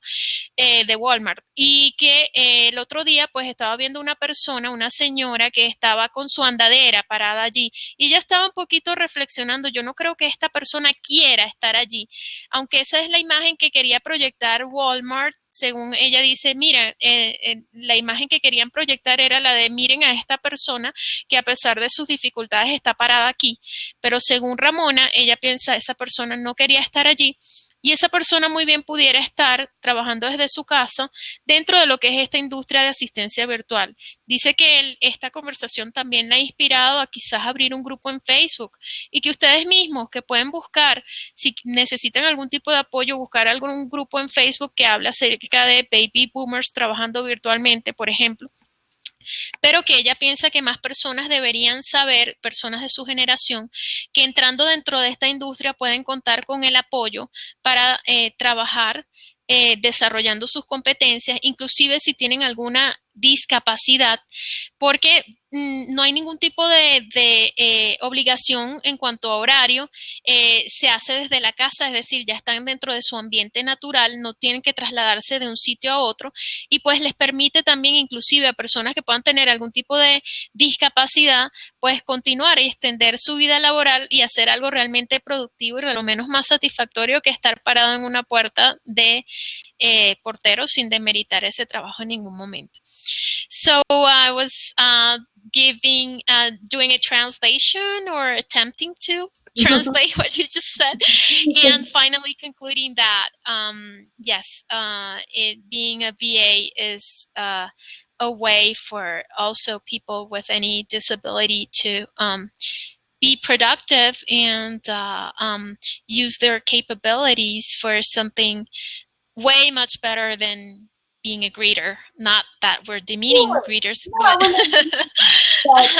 De Walmart. Y que el otro día pues estaba viendo una persona, una señora que estaba con su andadera parada allí y ella estaba un poquito reflexionando, yo no creo que esta persona quiera estar allí, aunque esa es la imagen que quería proyectar Walmart. Según ella dice, mira, la imagen que querían proyectar era la de miren a esta persona que a pesar de sus dificultades está parada aquí, pero según Ramona, ella piensa esa persona no quería estar allí y esa persona muy bien pudiera estar trabajando desde su casa dentro de lo que es esta industria de asistencia virtual. Dice que esta conversación también la ha inspirado a quizás abrir un grupo en Facebook y que ustedes mismos que pueden buscar, si necesitan algún tipo de apoyo, buscar algún grupo en Facebook que habla acerca de baby boomers trabajando virtualmente, por ejemplo, pero que ella piensa que más personas deberían saber, personas de su generación, que entrando dentro de esta industria pueden contar con el apoyo para trabajar desarrollando sus competencias, inclusive si tienen alguna discapacidad, porque no hay ningún tipo de obligación en cuanto a horario, se hace desde la casa, es decir, ya están dentro de su ambiente natural, no tienen que trasladarse de un sitio a otro y pues les permite también inclusive a personas que puedan tener algún tipo de discapacidad, pues continuar y extender su vida laboral y hacer algo realmente productivo y lo menos más satisfactorio que estar parado en una puerta de portero sin demeritar ese trabajo en ningún momento. So I was doing a translation or attempting to translate what you just said, and finally concluding that yes, being a VA is a way for also people with any disability to be productive and use their capabilities for something way much better than being a greeter. Not that we're demeaning Sure. greeters, No, but but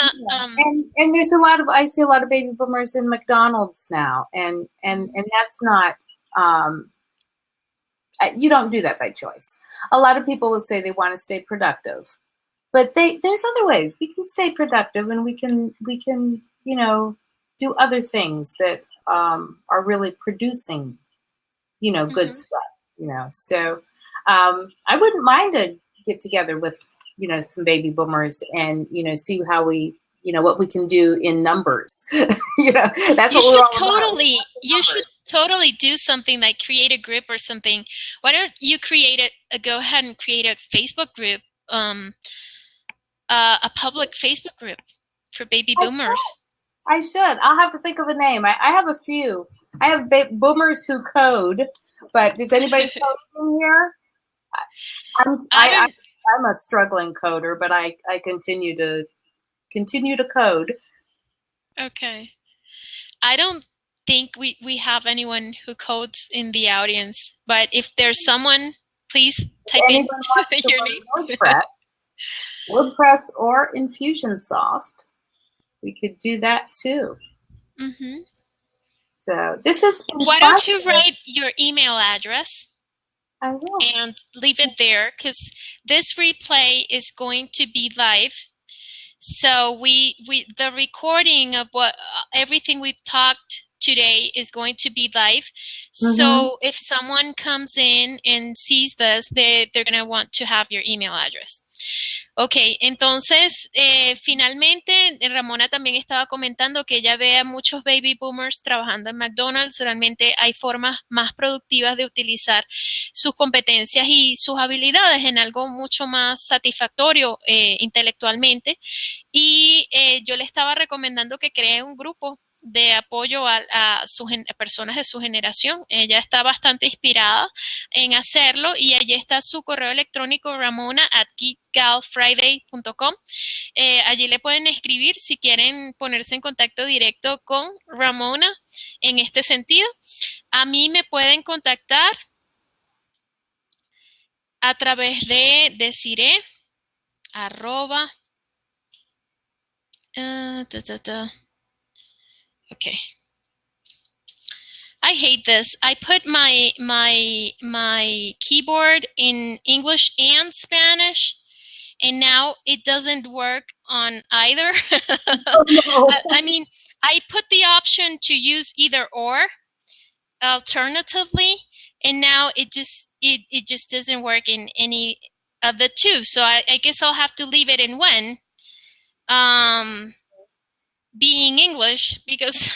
and there's a lot of I see a lot of baby boomers in McDonald's now, and that's not you don't do that by choice. A lot of people will say they want to stay productive, but there's other ways we can stay productive, and we can do other things that are really producing good stuff. So I wouldn't mind to get together with some baby boomers and see how we what we can do in numbers. That's you what we're should all about. totally do something like create a group or something. Why don't you go ahead and create a Facebook group, a public Facebook group for baby boomers. I should. I'll have to think of a name. I have a few. I have boomers who code, but does anybody code in here? I'm a struggling coder, but I continue to code. Okay. I don't think we have anyone who codes in the audience, but if there's someone, please If type in anyone wants to your learn name. WordPress or Infusionsoft, we could do that too. Mm-hmm. So this has been Why fun. don't you write your email address I will. and leave it there, because this replay is going to be live. So the recording of what everything we've talked today is going to be live. So if someone comes in and sees this, they're going to want to have your email address. Ok, entonces finalmente Ramona también estaba comentando que ella ve a muchos baby boomers trabajando en McDonald's. Realmente hay formas más productivas de utilizar sus competencias y sus habilidades en algo mucho más satisfactorio intelectualmente. Y yo le estaba recomendando que cree un grupo de apoyo a personas de su generación. Ella está bastante inspirada en hacerlo y allí está su correo electrónico ramona@geekgalfriday.com. Allí le pueden escribir si quieren ponerse en contacto directo con Ramona en este sentido. A mí me pueden contactar a través de Dessire Okay. I hate this. I put my keyboard in English and Spanish, and now it doesn't work on either. Oh, no. I mean, I put the option to use either or alternatively, and now it just doesn't work in any of the two. So I guess I'll have to leave it in when. Being English, because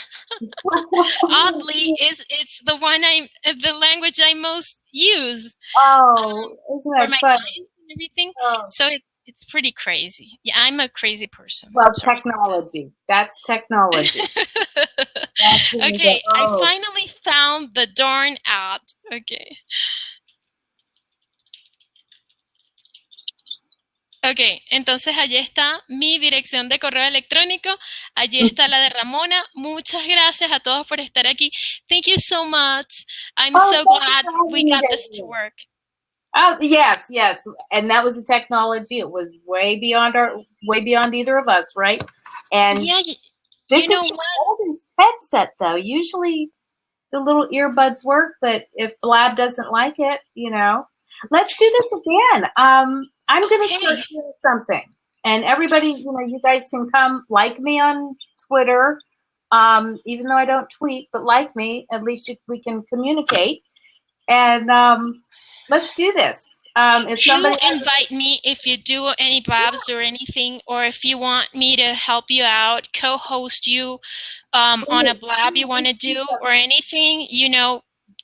oddly it's the language I most use. Isn't that for my funny? clients and everything. Oh. So it's pretty crazy. Yeah, I'm a crazy person. Well, technology. That's technology. Okay, I finally found the darn ad. Okay. Ok, entonces allí está mi dirección de correo electrónico, allí está la de Ramona. Muchas gracias a todos por estar aquí. Thank you so much. I'm so glad we got this to work. Oh, yes. And that was the technology. It was way beyond either of us, right? And yeah, this is the oldest headset, though. Usually the little earbuds work, but if Blab doesn't like it, let's do this again. I'm going to start doing something. And everybody, you guys can come like me on Twitter, even though I don't tweet, but like me, at least we can communicate. And let's do this. If somebody invite me if you do any blabs or anything, or if you want me to help you out, co-host you on a blab you want to do or anything,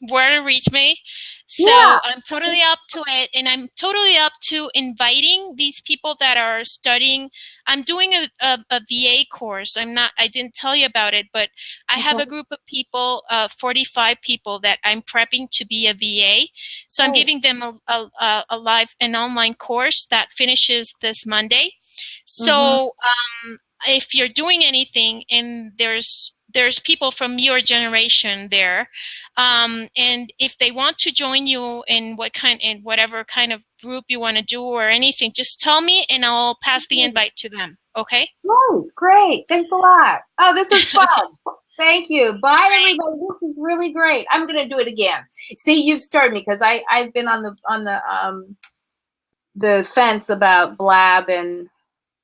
where to reach me. So I'm totally up to it, and I'm totally up to inviting these people that are studying. I'm doing a VA course. I didn't tell you about it, but I have a group of people, 45 people that I'm prepping to be a VA. So I'm giving them an online course that finishes this Monday. So if you're doing anything and there's people from your generation there, and if they want to join you in whatever kind of group you want to do or anything, just tell me and I'll pass the invite to them. Okay? Great. Thanks a lot. Oh, this was fun. Thank you. Bye, everybody. This is really great. I'm going to do it again. See, you've started me because I've been on the fence about Blab, and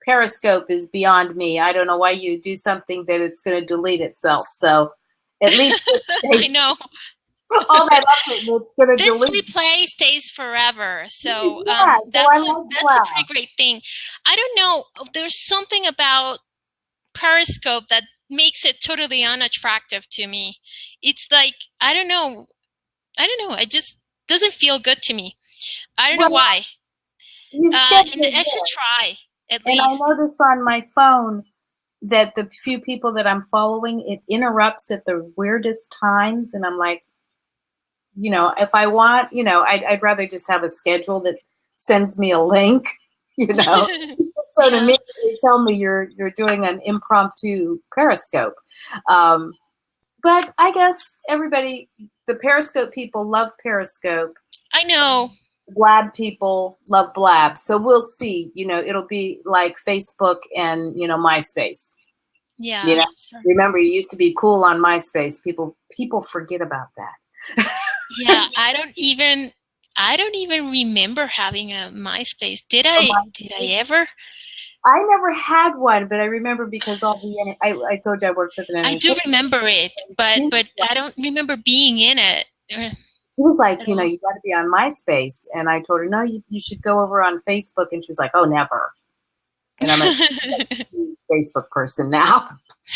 Periscope is beyond me. I don't know why you do something that it's going to delete itself. So at least I know. All that effort it's going to delete. This replay stays forever. So that's a pretty great thing. I don't know. There's something about Periscope that makes it totally unattractive to me. It's like, I don't know. It just doesn't feel good to me. I don't know why. And I should try at least. And I notice on my phone that the few people that I'm following, it interrupts at the weirdest times. And I'm like, if I want, I'd rather just have a schedule that sends me a link You know, you just don't immediately tell me you're doing an impromptu Periscope. But I guess everybody, the Periscope people love Periscope. I know. Blab people love Blab. So we'll see. You know, it'll be like Facebook and, you know, MySpace. Yeah. You know, remember, you used to be cool on MySpace. People forget about that. Yeah, I don't even remember having a MySpace. Did I ever? I never had one, but I remember because I told you I worked with an I do remember it, but I don't remember being in it. She was like, you know, you got to be on MySpace. And I told her, no, you should go over on Facebook. And she was like, oh, never. And I'm a Facebook person now.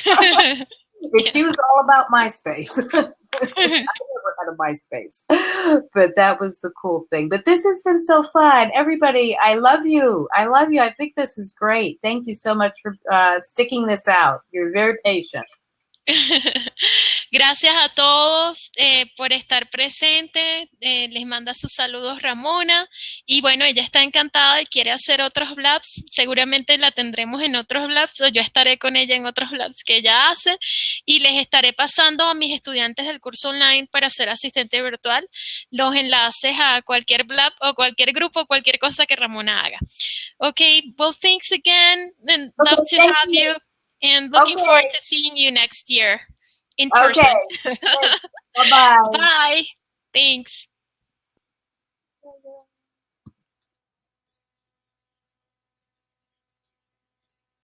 But she was all about MySpace. I never had a MySpace. But that was the cool thing. But this has been so fun. Everybody, I love you. I love you. I think this is great. Thank you so much for sticking this out. You're very patient. Gracias a todos por estar presentes. Les manda sus saludos Ramona. Y bueno, ella está encantada y quiere hacer otros blabs. Seguramente la tendremos en otros blabs o yo estaré con ella en otros blabs que ella hace. Y les estaré pasando a mis estudiantes del curso online para ser asistente virtual los enlaces a cualquier blab o cualquier grupo, cualquier cosa que Ramona haga. Okay, well, thanks again and love to have you. And looking forward to seeing you next year in person. Bye-bye. Bye. Thanks.